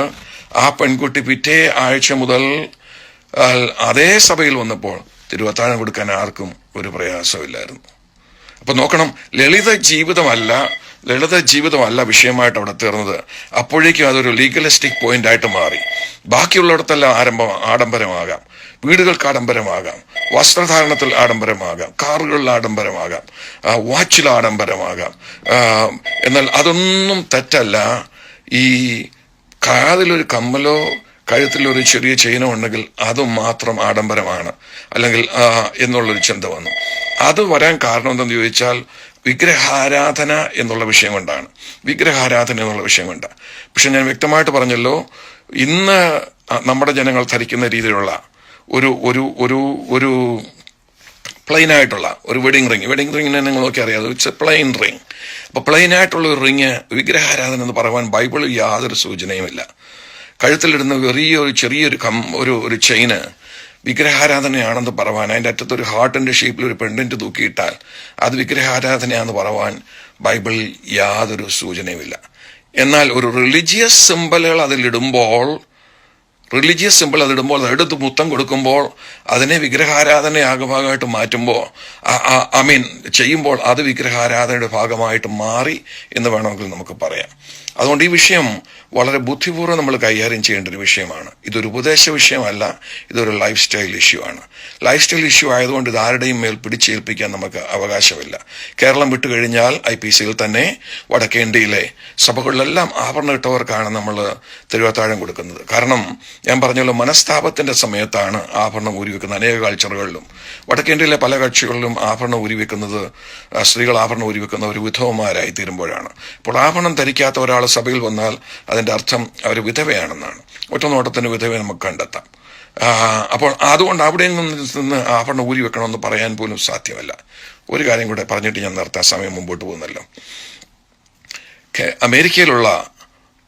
ആ പെൺകുട്ടി പിറ്റേ ആഴ്ച മുതൽ അതേ സഭയിൽ വന്നപ്പോൾ തിരുവത്താഴം കൊടുക്കാൻ ആർക്കും ഒരു പ്രയാസമില്ലായിരുന്നു. അപ്പൊ നോക്കണം, ലളിത ജീവിതമല്ല വിഷയമായിട്ട് അവിടെ തീർന്നത്. അപ്പോഴേക്കും അതൊരു ലീഗലിസ്റ്റിക് പോയിന്റ് ആയിട്ട് മാറി. ബാക്കിയുള്ളിടത്തെല്ലാം ആഡംബരമാകാം, വീടുകൾക്ക് ആഡംബരമാകാം, വസ്ത്രധാരണത്തിൽ ആഡംബരമാകാം, കാറുകളിൽ ആഡംബരമാകാം, വാച്ചിൽ ആഡംബരമാകാം. എന്നാൽ അതൊന്നും തെറ്റല്ല. ഈ കാതിലൊരു കമ്മലോ കഴുത്തിലൊരു ചെറിയ ചെയിനോ ഉണ്ടെങ്കിൽ അതും മാത്രം ആഡംബരമാണ് അല്ലെങ്കിൽ എന്നുള്ളൊരു ചിന്ത വന്നു. അത് വരാൻ കാരണം എന്തെന്ന് ചോദിച്ചാൽ വിഗ്രഹാരാധന എന്നുള്ള വിഷയം കൊണ്ടാണ്. പക്ഷെ ഞാൻ വ്യക്തമായിട്ട് പറഞ്ഞല്ലോ, ഇന്ന് നമ്മുടെ ജനങ്ങൾ ധരിക്കുന്ന രീതിയിലുള്ള ഒരു പ്ലെയിൻ ആയിട്ടുള്ള ഒരു വെഡിങ് റിങ്ങിനെ നിങ്ങളൊക്കെ അറിയാതെ, ഇറ്റ്സ് എ പ്ലെയിൻ റിങ്. അപ്പൊ പ്ലെയിൻ ആയിട്ടുള്ള ഒരു റിങ് വിഗ്രഹാരാധന എന്ന് പറയാൻ ബൈബിളിൽ യാതൊരു സൂചനയുമില്ല. കഴുത്തിലിടുന്ന ചെറിയൊരു ചെയിന് വിഗ്രഹാരാധനയാണെന്ന് പറയാൻ, അതിൻ്റെ അറ്റത്ത് ഒരു ഹാർട്ടിന്റെ ഷേപ്പിൽ ഒരു പെണ്ണിന്റ് തൂക്കിയിട്ടാൽ അത് വിഗ്രഹാരാധനയാണെന്ന് പറയാൻ ബൈബിളിൽ യാതൊരു സൂചനയുമില്ല. എന്നാൽ ഒരു റിലീജിയസ് സിമ്പലുകൾ അതിലിടുമ്പോൾ അതെടുത്ത് മുത്തം കൊടുക്കുമ്പോൾ അതിനെ വിഗ്രഹാരാധനയാകമായിട്ട് മാറ്റുമ്പോൾ ചെയ്യുമ്പോൾ അത് വിഗ്രഹാരാധനയുടെ ഭാഗമായിട്ട് മാറി എന്ന് വേണമെങ്കിൽ നമുക്ക് പറയാം. അതുകൊണ്ട് ഈ വിഷയം വളരെ ബുദ്ധിപൂർവ്വം നമ്മൾ കൈകാര്യം ചെയ്യേണ്ട ഒരു വിഷയമാണ്. ഇതൊരു ഉപദേശ വിഷയമല്ല, ഇതൊരു ലൈഫ് സ്റ്റൈൽ ഇഷ്യൂ ആണ്. ലൈഫ് സ്റ്റൈൽ ഇഷ്യൂ ആയതുകൊണ്ട് ഇത് ആരുടെയും മേൽ പിടിച്ചേൽപ്പിക്കാൻ നമുക്ക് അവകാശമില്ല. കേരളം വിട്ടുകഴിഞ്ഞാൽ IPCയിൽ തന്നെ വടക്കേ ഇന്ത്യയിലെ സഭകളിലെല്ലാം ആഭരണം ഇട്ടവർക്കാണ് നമ്മൾ തിരുവത്താഴം കൊടുക്കുന്നത്. കാരണം ഞാൻ പറഞ്ഞല്ലോ, മനസ്താപത്തിന്റെ സമയത്താണ് ആഭരണം ഊരിവെക്കുന്നത്. അനേക കൾച്ചറുകളിലും വടക്കേ ഇന്ത്യയിലെ പല കക്ഷികളിലും ആഭരണം ഊരിവെക്കുന്നത്, സ്ത്രീകൾ ആഭരണം ഊരിവെക്കുന്ന ഒരു വിധവമാരായി തീരുമ്പോഴാണ്. അപ്പോൾ ആഭരണം ധരിക്കാത്ത ഒരാൾ സഭയിൽ വന്നാൽ അതിന്റെ അർത്ഥം അവർ വിധവയാണെന്നാണ്. ഒറ്റ നോട്ടത്തിന് വിധവയെ നമുക്ക് കണ്ടെത്താം. അപ്പോൾ അതുകൊണ്ട് അവിടെ നിന്ന് ആഭരണം ഊരി വെക്കണമെന്ന് പറയാൻ പോലും സാധ്യമല്ല. ഒരു കാര്യം കൂടെ പറഞ്ഞിട്ട് ഞാൻ നിർത്താൻ, സമയം മുമ്പോട്ട് പോകുന്നല്ലോ. അമേരിക്കയിലുള്ള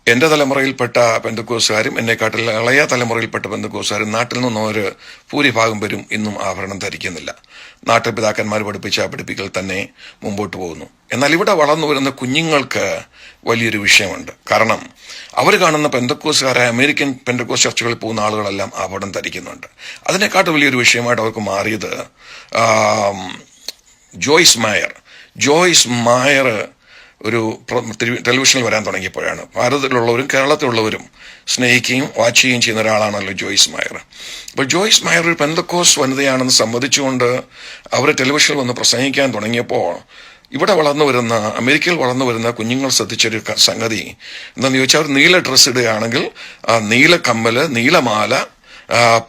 എന്റെ തലമുറയിൽപ്പെട്ട പെന്തക്കോസുകാരും എന്നെക്കാട്ടിൽ ഇളയ തലമുറയിൽപ്പെട്ട പെന്തക്കോസുകാരും നാട്ടിൽ നിന്നൊരു ഭൂരിഭാഗം പേരും ഇന്നും ആഭരണം ധരിക്കുന്നില്ല. നാട്ടുപിതാക്കന്മാർ പഠിപ്പിച്ച പഠിപ്പിക്കൽ തന്നെ മുമ്പോട്ട് പോകുന്നു. എന്നാൽ ഇവിടെ വളർന്നു വരുന്ന കുഞ്ഞുങ്ങൾക്ക് വലിയൊരു വിഷയമുണ്ട്. കാരണം അവർ കാണുന്ന പെന്തക്കോസുകാരായ അമേരിക്കൻ പെന്തക്കോസ് ചർച്ചുകളിൽ പോകുന്ന ആളുകളെല്ലാം ആഭരണം ധരിക്കുന്നുണ്ട്. അതിനെക്കാട്ടും വലിയൊരു വിഷയമായിട്ട് അവർക്ക് മാറിയത് ജോയ്സ് മായർ ടെലിവിഷനിൽ വരാൻ തുടങ്ങിയപ്പോഴാണ്. ഭാരതത്തിലുള്ളവരും കേരളത്തിലുള്ളവരും സ്നേഹിക്കുകയും വാച്ച് ചെയ്യുകയും ചെയ്യുന്ന ഒരാളാണല്ലോ ജോയ്സ് മയർ. അപ്പോൾ ജോയ്സ് മയർ ഒരു പെന്തക്കോസ് വനിതയാണെന്ന് സമ്മതിച്ചുകൊണ്ട് അവർ ടെലിവിഷനിൽ വന്ന് പ്രസംഗിക്കാൻ തുടങ്ങിയപ്പോൾ ഇവിടെ അമേരിക്കയിൽ വളർന്നു വരുന്ന കുഞ്ഞുങ്ങൾ ശ്രദ്ധിച്ചൊരു സംഗതി എന്താണെന്ന് ചോദിച്ചാൽ, അവർ നീല ഡ്രസ്സ് ഇടുകയാണെങ്കിൽ നീല കമ്മല്, നീലമാല,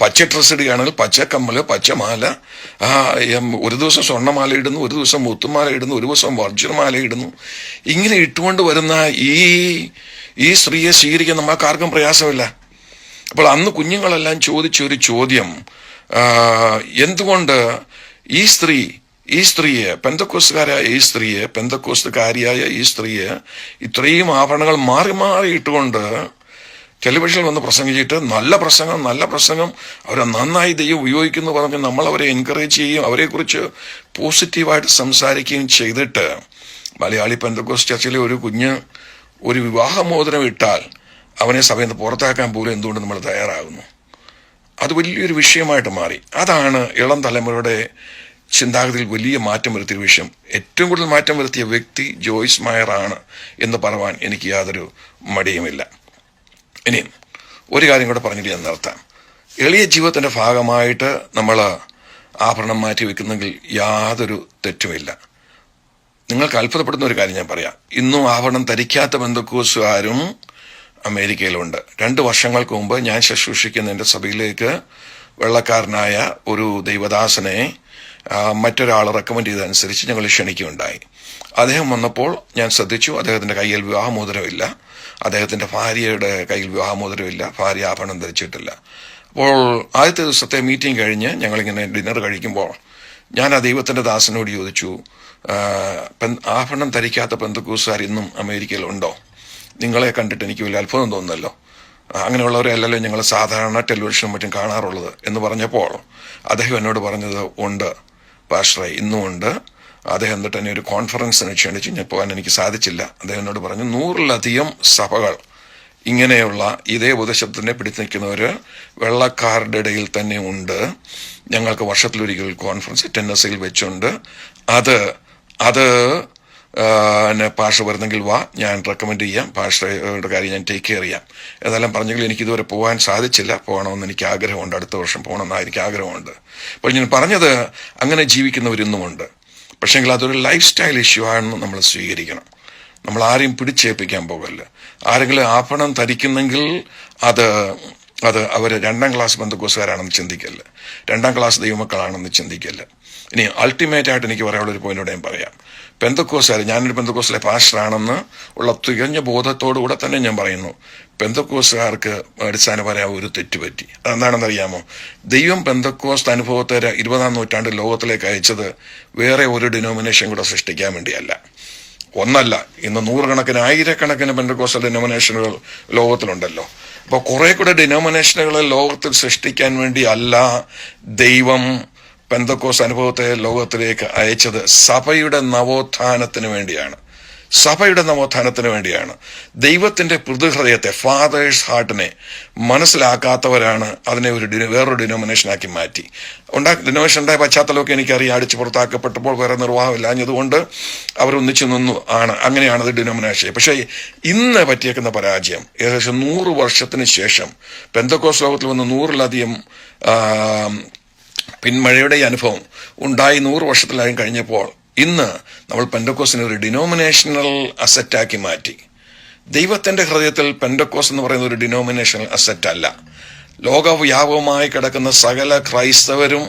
പച്ച ഡ്രസ്സ് ഇടുകയാണെങ്കിൽ പച്ചക്കമ്മല്, പച്ചമാല, ഒരു ദിവസം സ്വർണ്ണമാല ഇടുന്നു, ഒരു ദിവസം മുത്തുമാല ഇടുന്നു, ഒരു ദിവസം വർജ്ജമാല ഇടുന്നു. ഇങ്ങനെ ഇട്ടുകൊണ്ട് വരുന്ന ഈ സ്ത്രീയെ സ്വീകരിക്കാൻ നമുക്കാർക്കും പ്രയാസമില്ല. അപ്പോൾ അന്ന് കുഞ്ഞുങ്ങളെല്ലാം ചോദിച്ചൊരു ചോദ്യം, എന്തുകൊണ്ട് ഈ സ്ത്രീയെ പെന്തക്കോസ്തുകാരിയായ ഈ സ്ത്രീയെ ഇത്രയും ആഭരണങ്ങൾ മാറി മാറി ഇട്ടുകൊണ്ട് ടെലിവിഷനിൽ വന്ന് പ്രസംഗിച്ചിട്ട് നല്ല പ്രസംഗം അവരെ നന്നായി ദൈവം ഉപയോഗിക്കുന്നു പറഞ്ഞ് നമ്മൾ അവരെ എൻകറേജ് ചെയ്യുകയും അവരെക്കുറിച്ച് പോസിറ്റീവായിട്ട് സംസാരിക്കുകയും ചെയ്തിട്ട് മലയാളി പെന്തക്കോസ്റ്റ് ചർച്ചിലെ ഒരു കുഞ്ഞ് ഒരു വിവാഹമോചനം ഇട്ടാൽ അവനെ സഭയിൽ നിന്ന് പുറത്താക്കാൻ പോലും എന്തുകൊണ്ട് നമ്മൾ തയ്യാറാകുന്നു? അത് വലിയൊരു വിഷയമായിട്ട് മാറി. അതാണ് ഇളം തലമുറയുടെ ചിന്താഗതിയിൽ വലിയ മാറ്റം വരുത്തിയ വിഷയം. ഏറ്റവും കൂടുതൽ മാറ്റം വരുത്തിയ വ്യക്തി ജോയ്സ് മയർ ആണ് എന്ന് പറയാൻ എനിക്ക് യാതൊരു മടിയുമില്ല. ഇനിയും ഒരു കാര്യം കൂടെ പറഞ്ഞിട്ട് ഞാൻ നിർത്താം. എളിയ ജീവിതത്തിന്റെ ഭാഗമായിട്ട് നമ്മൾ ആഭരണം മാറ്റി വെക്കുന്നെങ്കിൽ യാതൊരു തെറ്റുമില്ല. നിങ്ങൾക്ക് അത്ഭുതപ്പെടുന്ന ഒരു കാര്യം ഞാൻ പറയാം. ഇന്നും ആഭരണം ധരിക്കാത്ത പെന്തക്കോസ്തുകാരും അമേരിക്കയിലുണ്ട്. 2 വർഷങ്ങൾക്ക് മുമ്പ് ഞാൻ ശുശ്രൂഷിക്കുന്ന എൻ്റെ സഭയിലേക്ക് വെള്ളക്കാരനായ ഒരു ദൈവദാസനെ മറ്റൊരാൾ റെക്കമെൻഡ് ചെയ്തതനുസരിച്ച് ഞങ്ങൾ ക്ഷണിക്കുകയുണ്ടായി. അദ്ദേഹം വന്നപ്പോൾ ഞാൻ ശ്രദ്ധിച്ചു, അദ്ദേഹത്തിന്റെ കയ്യിൽ വിവാഹമോതിരമില്ല, അദ്ദേഹത്തിന്റെ ഭാര്യയുടെ കയ്യിൽ വിവാഹമോതിരമില്ല, ഭാര്യ ആഭരണം ധരിച്ചിട്ടില്ല. അപ്പോൾ ആദ്യത്തെ ദിവസത്തെ മീറ്റിംഗ് കഴിഞ്ഞ് ഞങ്ങളിങ്ങനെ ഡിന്നർ കഴിക്കുമ്പോൾ ഞാൻ ആ ദൈവത്തിന്റെ ദാസനോട് ചോദിച്ചു, ആഭരണം ധരിക്കാത്ത പെന്തക്കോസ്തുകാർ ഇന്നും അമേരിക്കയിലുണ്ടോ? നിങ്ങളെ കണ്ടിട്ട് എനിക്ക് വലിയ അത്ഭുതം തോന്നുന്നല്ലോ, അങ്ങനെയുള്ളവരെയല്ലല്ലോ ഞങ്ങൾ സാധാരണ ടെലിവിഷനും മറ്റും കാണാറുള്ളത് എന്ന് പറഞ്ഞപ്പോൾ അദ്ദേഹം എന്നോട് പറഞ്ഞത്, ഉണ്ട് പാസ്റ്ററെ, ഇന്നും ഉണ്ട്. അദ്ദേഹം എന്നിട്ട് എന്നെ ഒരു കോൺഫറൻസിന് ക്ഷണിച്ചു. ഞാൻ പോകാൻ എനിക്ക് സാധിച്ചില്ല. അദ്ദേഹം എന്നോട് പറഞ്ഞു, 100-ലധികം സഭകൾ ഇങ്ങനെയുള്ള ഇതേ ഉപദേശത്തിനെ പിടിച്ചു നിൽക്കുന്നവര് വെള്ളക്കാരുടെ ഇടയിൽ തന്നെ ഉണ്ട്. ഞങ്ങൾക്ക് വർഷത്തിലൊരിക്കൽ കോൺഫറൻസ് ടെന്നസിയിൽ വെച്ചുണ്ട്. അത് പാസ്റ്റർ വരുന്നെങ്കിൽ വാ, ഞാൻ റെക്കമെൻഡ് ചെയ്യാം, പാസ്റ്ററുടെ കാര്യം ഞാൻ ടേക്ക് കെയർ ചെയ്യാം. ഏതായാലും പറഞ്ഞെങ്കിൽ എനിക്ക് ഇതുവരെ പോകാൻ സാധിച്ചില്ല. പോകണമെന്ന് എനിക്ക് ആഗ്രഹമുണ്ട്, അടുത്ത വർഷം പോകണമെന്ന് എനിക്ക് ആഗ്രഹമുണ്ട്. അപ്പോൾ ഞാൻ പറഞ്ഞത്, അങ്ങനെ ജീവിക്കുന്നവരിന്നുമുണ്ട്. പക്ഷെങ്കിൽ അതൊരു ലൈഫ് സ്റ്റൈൽ ഇഷ്യൂ ആണെന്ന് നമ്മൾ സ്വീകരിക്കണം. നമ്മൾ ആരെയും പിടിച്ചേൽപ്പിക്കാൻ പോകല്ല. ആരെങ്കിലും ആഭരണം ധരിക്കുന്നെങ്കിൽ അത് അവർ 2ാം ക്ലാസ് പെന്തക്കോസ്തുകാരാണെന്ന് ചിന്തിക്കല്ല, 2ാം ക്ലാസ് ദൈവമക്കളാണെന്ന് ചിന്തിക്കല്ല. ഇനി അൾട്ടിമേറ്റ് ആയിട്ട് എനിക്ക് പറയാനുള്ളൊരു പോയിന്റോടെ ഞാൻ പറയാം. പെന്തക്കോസ്തുകാർ, ഞാനൊരു പെന്തക്കോസ്തിലെ പാസ്റ്ററാണെന്ന് ഉള്ള തികഞ്ഞ ബോധത്തോടുകൂടെ തന്നെ ഞാൻ പറയുന്നു, പെന്തക്കോസ്തുകാർക്ക് അടിസ്ഥാനപരമായ ഒരു തെറ്റുപറ്റി. അതെന്താണെന്നറിയാമോ? ദൈവം പെന്തക്കോസ്ത് അനുഭവത്തെ 20-ാം നൂറ്റാണ്ടിൽ ലോകത്തിലേക്ക് അയച്ചത് വേറെ ഒരു ഡിനോമിനേഷൻ കൂടെ സൃഷ്ടിക്കാൻ വേണ്ടിയല്ല. ഒന്നല്ല, ഇന്ന് 100-കണക്കിന് 1000-കണക്കിന് പെന്തക്കോസ്റ്റൽ ഡിനോമിനേഷനുകൾ ലോകത്തിലുണ്ടല്ലോ. അപ്പോൾ കുറെ കൂടെ ഡിനോമിനേഷനുകളെ ലോകത്തിൽ സൃഷ്ടിക്കാൻ വേണ്ടി അല്ല ദൈവം പെന്തക്കോസ് അനുഭവത്തെ ലോകത്തിലേക്ക് അയച്ചത്. സഭയുടെ നവോത്ഥാനത്തിന് വേണ്ടിയാണ്. ദൈവത്തിന്റെ പിതൃഹൃദയത്തെ, ഫാദേഴ്സ് ഹാർട്ടിനെ മനസ്സിലാക്കാത്തവരാണ് അതിനെ വേറൊരു ഡിനോമിനേഷനാക്കി മാറ്റി. ഡിനോമിനേഷൻ ഉണ്ടായ പശ്ചാത്തലമൊക്കെ എനിക്കറിയാം. അടിച്ചു പുറത്താക്കപ്പെട്ടപ്പോൾ വേറെ നിർവാഹമില്ലാഞ്ഞതുകൊണ്ട് അവരൊന്നിച്ചു നിന്നു അങ്ങനെയാണ് അത് ഡിനോമിനേഷൻ. പക്ഷേ ഇന്ന് പറ്റിയേക്കുന്ന പരാജയം, ഏകദേശം 100 വർഷത്തിന് ശേഷം പെന്തക്കോസ് ലോകത്തിൽ വന്ന് 100-ലധികം പിന്മഴയുടെ അനുഭവം ഉണ്ടായി 100 വർഷത്തിലായും കഴിഞ്ഞപ്പോൾ ഇന്ന് നമ്മൾ പെന്തക്കോസിനെ ഒരു ഡിനോമിനേഷണൽ അസറ്റാക്കി മാറ്റി. ദൈവത്തിന്റെ ഹൃദയത്തിൽ പെന്തക്കോസ് എന്ന് പറയുന്ന ഒരു ഡിനോമിനേഷണൽ അസറ്റ് അല്ല. ലോകവ്യാപകമായി കിടക്കുന്ന സകല ക്രൈസ്തവരും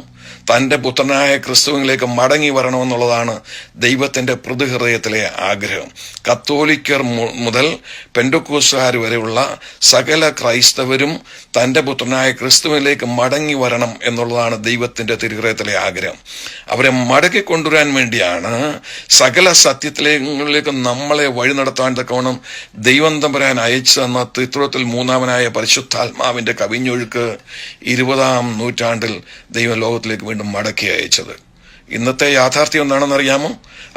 തന്റെ പുത്രനായ ക്രിസ്തുവിലേക്ക് മടങ്ങി വരണമെന്നുള്ളതാണ് ദൈവത്തിന്റെ പ്രതിഹൃദയത്തിലെ ആഗ്രഹം. കത്തോലിക്കർ മുതൽ പെന്തക്കോസ്തുകാർ വരെയുള്ള സകല ക്രൈസ്തവരും തന്റെ പുത്രനായ ക്രിസ്തുവിലേക്ക് മടങ്ങി വരണം എന്നുള്ളതാണ് ദൈവത്തിന്റെ തിരുഹൃദയത്തിലെ ആഗ്രഹം. അവരെ മടക്കി കൊണ്ടുവരാൻ വേണ്ടിയാണ് സകല സത്യത്തിലേക്ക് നമ്മളെ വഴി നടത്താൻ തക്കവണ്ണം ദൈവം തമ്പുരാൻ അയച്ചു തന്ന ത്രിത്വത്തിൽ 3-മനായ പരിശുദ്ധാത്മാവിന്റെ കവിഞ്ഞൊഴുക്ക് 20-ാം നൂറ്റാണ്ടിൽ ദൈവം ലോകത്തിലേക്ക് വീണ്ടും മടക്കി അയച്ചത്. ഇന്നത്തെ യാഥാർത്ഥ്യം എന്താണെന്നറിയാമോ?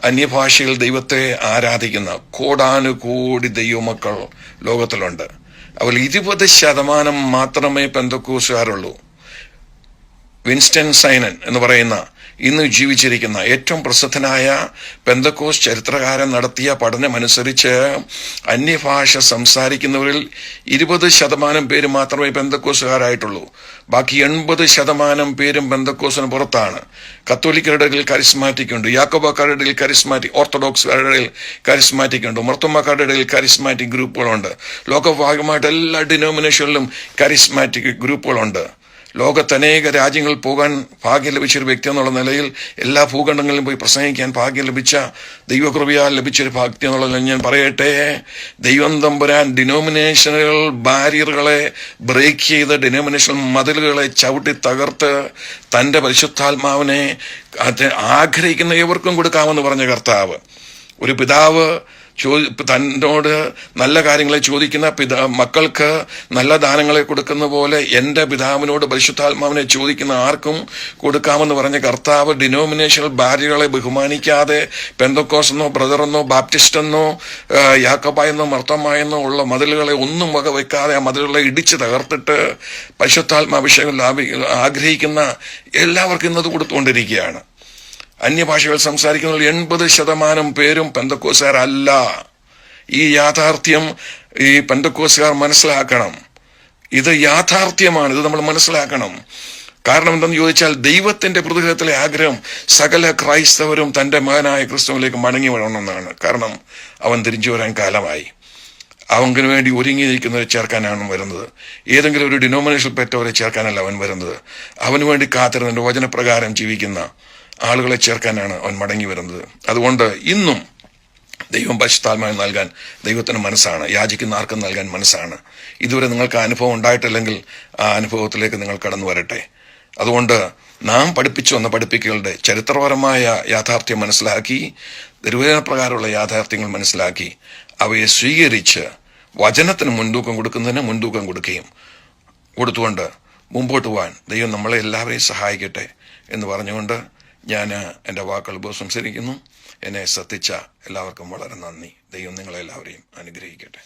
അന്യഭാഷയിൽ ദൈവത്തെ ആരാധിക്കുന്ന കോടാനുകോടി ദൈവമക്കൾ ലോകത്തിലുണ്ട്. അവർ 20% മാത്രമേ പെന്തക്കോസ്തുകാരുള്ളൂ. വിൻസ്റ്റൺ സൈനൻ എന്ന് പറയുന്ന ഇന്ന് ജീവിച്ചിരിക്കുന്ന ഏറ്റവും പ്രസിദ്ധനായ പെന്തക്കോസ് ചരിത്രകാരൻ നടത്തിയ പഠനമനുസരിച്ച് അന്യഭാഷ സംസാരിക്കുന്നവരിൽ 20% പേര് മാത്രമേ പെന്തക്കോസുകാരായിട്ടുള്ളൂ. ബാക്കി 80% പേരും പെന്തക്കോസിന് പുറത്താണ്. കത്തോലിക്കരുടെ ഇടയിൽ കരിസ്മാറ്റിക് ഉണ്ട്, യാക്കോബക്കാരുടെ ഇടയിൽ കരിസ്മാറ്റിക്, ഓർത്തഡോക്സുകാരുടെ ഇടയിൽ കരിസ്മാറ്റിക് ഉണ്ട്, മർത്തോമാക്കാരുടെ ഇടയിൽ കരിസ്മാറ്റിക് ഗ്രൂപ്പുകളുണ്ട്. ലോകഭാഗമായിട്ട് എല്ലാ ഡിനോമിനേഷനിലും കരിസ്മാറ്റിക് ഗ്രൂപ്പുകളുണ്ട്. ലോകത്തനേക രാജ്യങ്ങളിൽ പോകാൻ ഭാഗ്യം ലഭിച്ചൊരു വ്യക്തി എന്നുള്ള നിലയിൽ എല്ലാ ഭൂഖണ്ഡങ്ങളിലും പോയി പ്രസംഗിക്കാൻ ഭാഗ്യം ലഭിച്ച, ദൈവകൃപയാൽ ലഭിച്ചൊരു ഭാഗ്യം എന്നുള്ള നിലയിൽ ഞാൻ പറയട്ടെ, ദൈവം തമ്പുരാൻ ഡിനോമിനേഷനുകൾ ബാരിയറുകളെ ബ്രേക്ക് ചെയ്ത് ഡിനോമിനേഷൻ മതിലുകളെ ചവിട്ടി തകർത്ത് തന്റെ പരിശുദ്ധാത്മാവിനെ ആഗ്രഹിക്കുന്ന ഏവർക്കും കൊടുക്കാമെന്ന് പറഞ്ഞ കർത്താവ്, ഒരു പിതാവ് തന്നോട് നല്ല കാര്യങ്ങളെ ചോദിക്കുന്ന മക്കൾക്ക് നല്ല ദാനങ്ങളെ കൊടുക്കുന്ന പോലെ എന്റെ പിതാവിനോട് പരിശുദ്ധാത്മാവിനെ ചോദിക്കുന്ന ആർക്കും കൊടുക്കാമെന്ന് പറഞ്ഞ കർത്താവ് ഡിനോമിനേഷണൽ ബാരിയറുകളെ ബഹുമാനിക്കാതെ പെന്തക്കോസെന്നോ ബ്രദറെന്നോ ബാപ്റ്റിസ്റ്റെന്നോ യാക്കോബായെന്നോ മർത്തോമായെന്നോ ഉള്ള മതിലുകളെ ഒന്നും വകവെക്കാതെ ആ മതിലുകളെ ഇടിച്ച് തകർത്തിട്ട് പരിശുദ്ധാത്മാഭിഷേകം ആഗ്രഹിക്കുന്ന എല്ലാവർക്കും ഇന്നത് കൊടുത്തുകൊണ്ടിരിക്കുകയാണ്. അന്യഭാഷകൾ സംസാരിക്കുന്നവരിൽ 80% പേരും പെന്തക്കോസുകാരല്ല. ഈ യാഥാർത്ഥ്യം ഈ പെന്തക്കോസുകാർ മനസ്സിലാക്കണം. ഇത് യാഥാർത്ഥ്യമാണ്, ഇത് നമ്മൾ മനസ്സിലാക്കണം. കാരണം എന്തെന്ന് ചോദിച്ചാൽ, ദൈവത്തിന്റെ ഹൃദയത്തിലെ ആഗ്രഹം സകല ക്രൈസ്തവരും തന്റെ മകനായ ക്രിസ്തുവിലേക്ക് മടങ്ങി വരണമെന്നാണ്. കാരണം അവൻ തിരിച്ചു വരാൻ കാലമായി. അവന് വേണ്ടി ഒരുങ്ങിയിരിക്കുന്നവരെ ചേർക്കാനാണ് വരുന്നത്. ഏതെങ്കിലും ഒരു ഡിനോമിനേഷൻ പെറ്റവരെ ചേർക്കാനല്ല അവൻ വരുന്നത്. അവന് വേണ്ടി കാത്തിരുന്ന വചനപ്രകാരം ജീവിക്കുന്ന ആളുകളെ ചേർക്കാനാണ് അവൻ മടങ്ങി വരുന്നത്. അതുകൊണ്ട് ഇന്നും ദൈവം പരിശുദ്ധാത്മാവിനെ നൽകാൻ ദൈവത്തിന് മനസ്സാണ്, യാചിക്കുന്ന ആർക്കും നൽകാൻ മനസ്സാണ്. ഇതുവരെ നിങ്ങൾക്ക് അനുഭവം ഉണ്ടായിട്ടില്ലെങ്കിൽ ആ അനുഭവത്തിലേക്ക് നിങ്ങൾ കടന്നു വരട്ടെ. അതുകൊണ്ട് നാം പഠിപ്പിച്ചു വന്ന പഠിപ്പിക്കലുടെ ചരിത്രപരമായ യാഥാർത്ഥ്യം മനസ്സിലാക്കി, ദൈവവചനപ്രകാരമുള്ള യാഥാർത്ഥ്യങ്ങൾ മനസ്സിലാക്കി അവയെ സ്വീകരിച്ച് വചനത്തിന് മുൻതൂക്കം കൊടുക്കുന്നതിന് മുൻതൂക്കം കൊടുത്തുകൊണ്ട് മുമ്പോട്ട് പോകാൻ ദൈവം നമ്മളെ എല്ലാവരെയും സഹായിക്കട്ടെ എന്ന് പറഞ്ഞുകൊണ്ട് ഞാൻ എൻ്റെ വാക്കുകൾ ഉപസംഹരിക്കുന്നു. എന്നെ ശ്രദ്ധിച്ച എല്ലാവർക്കും വളരെ നന്ദി. ദൈവം നിങ്ങളെല്ലാവരെയും അനുഗ്രഹിക്കട്ടെ.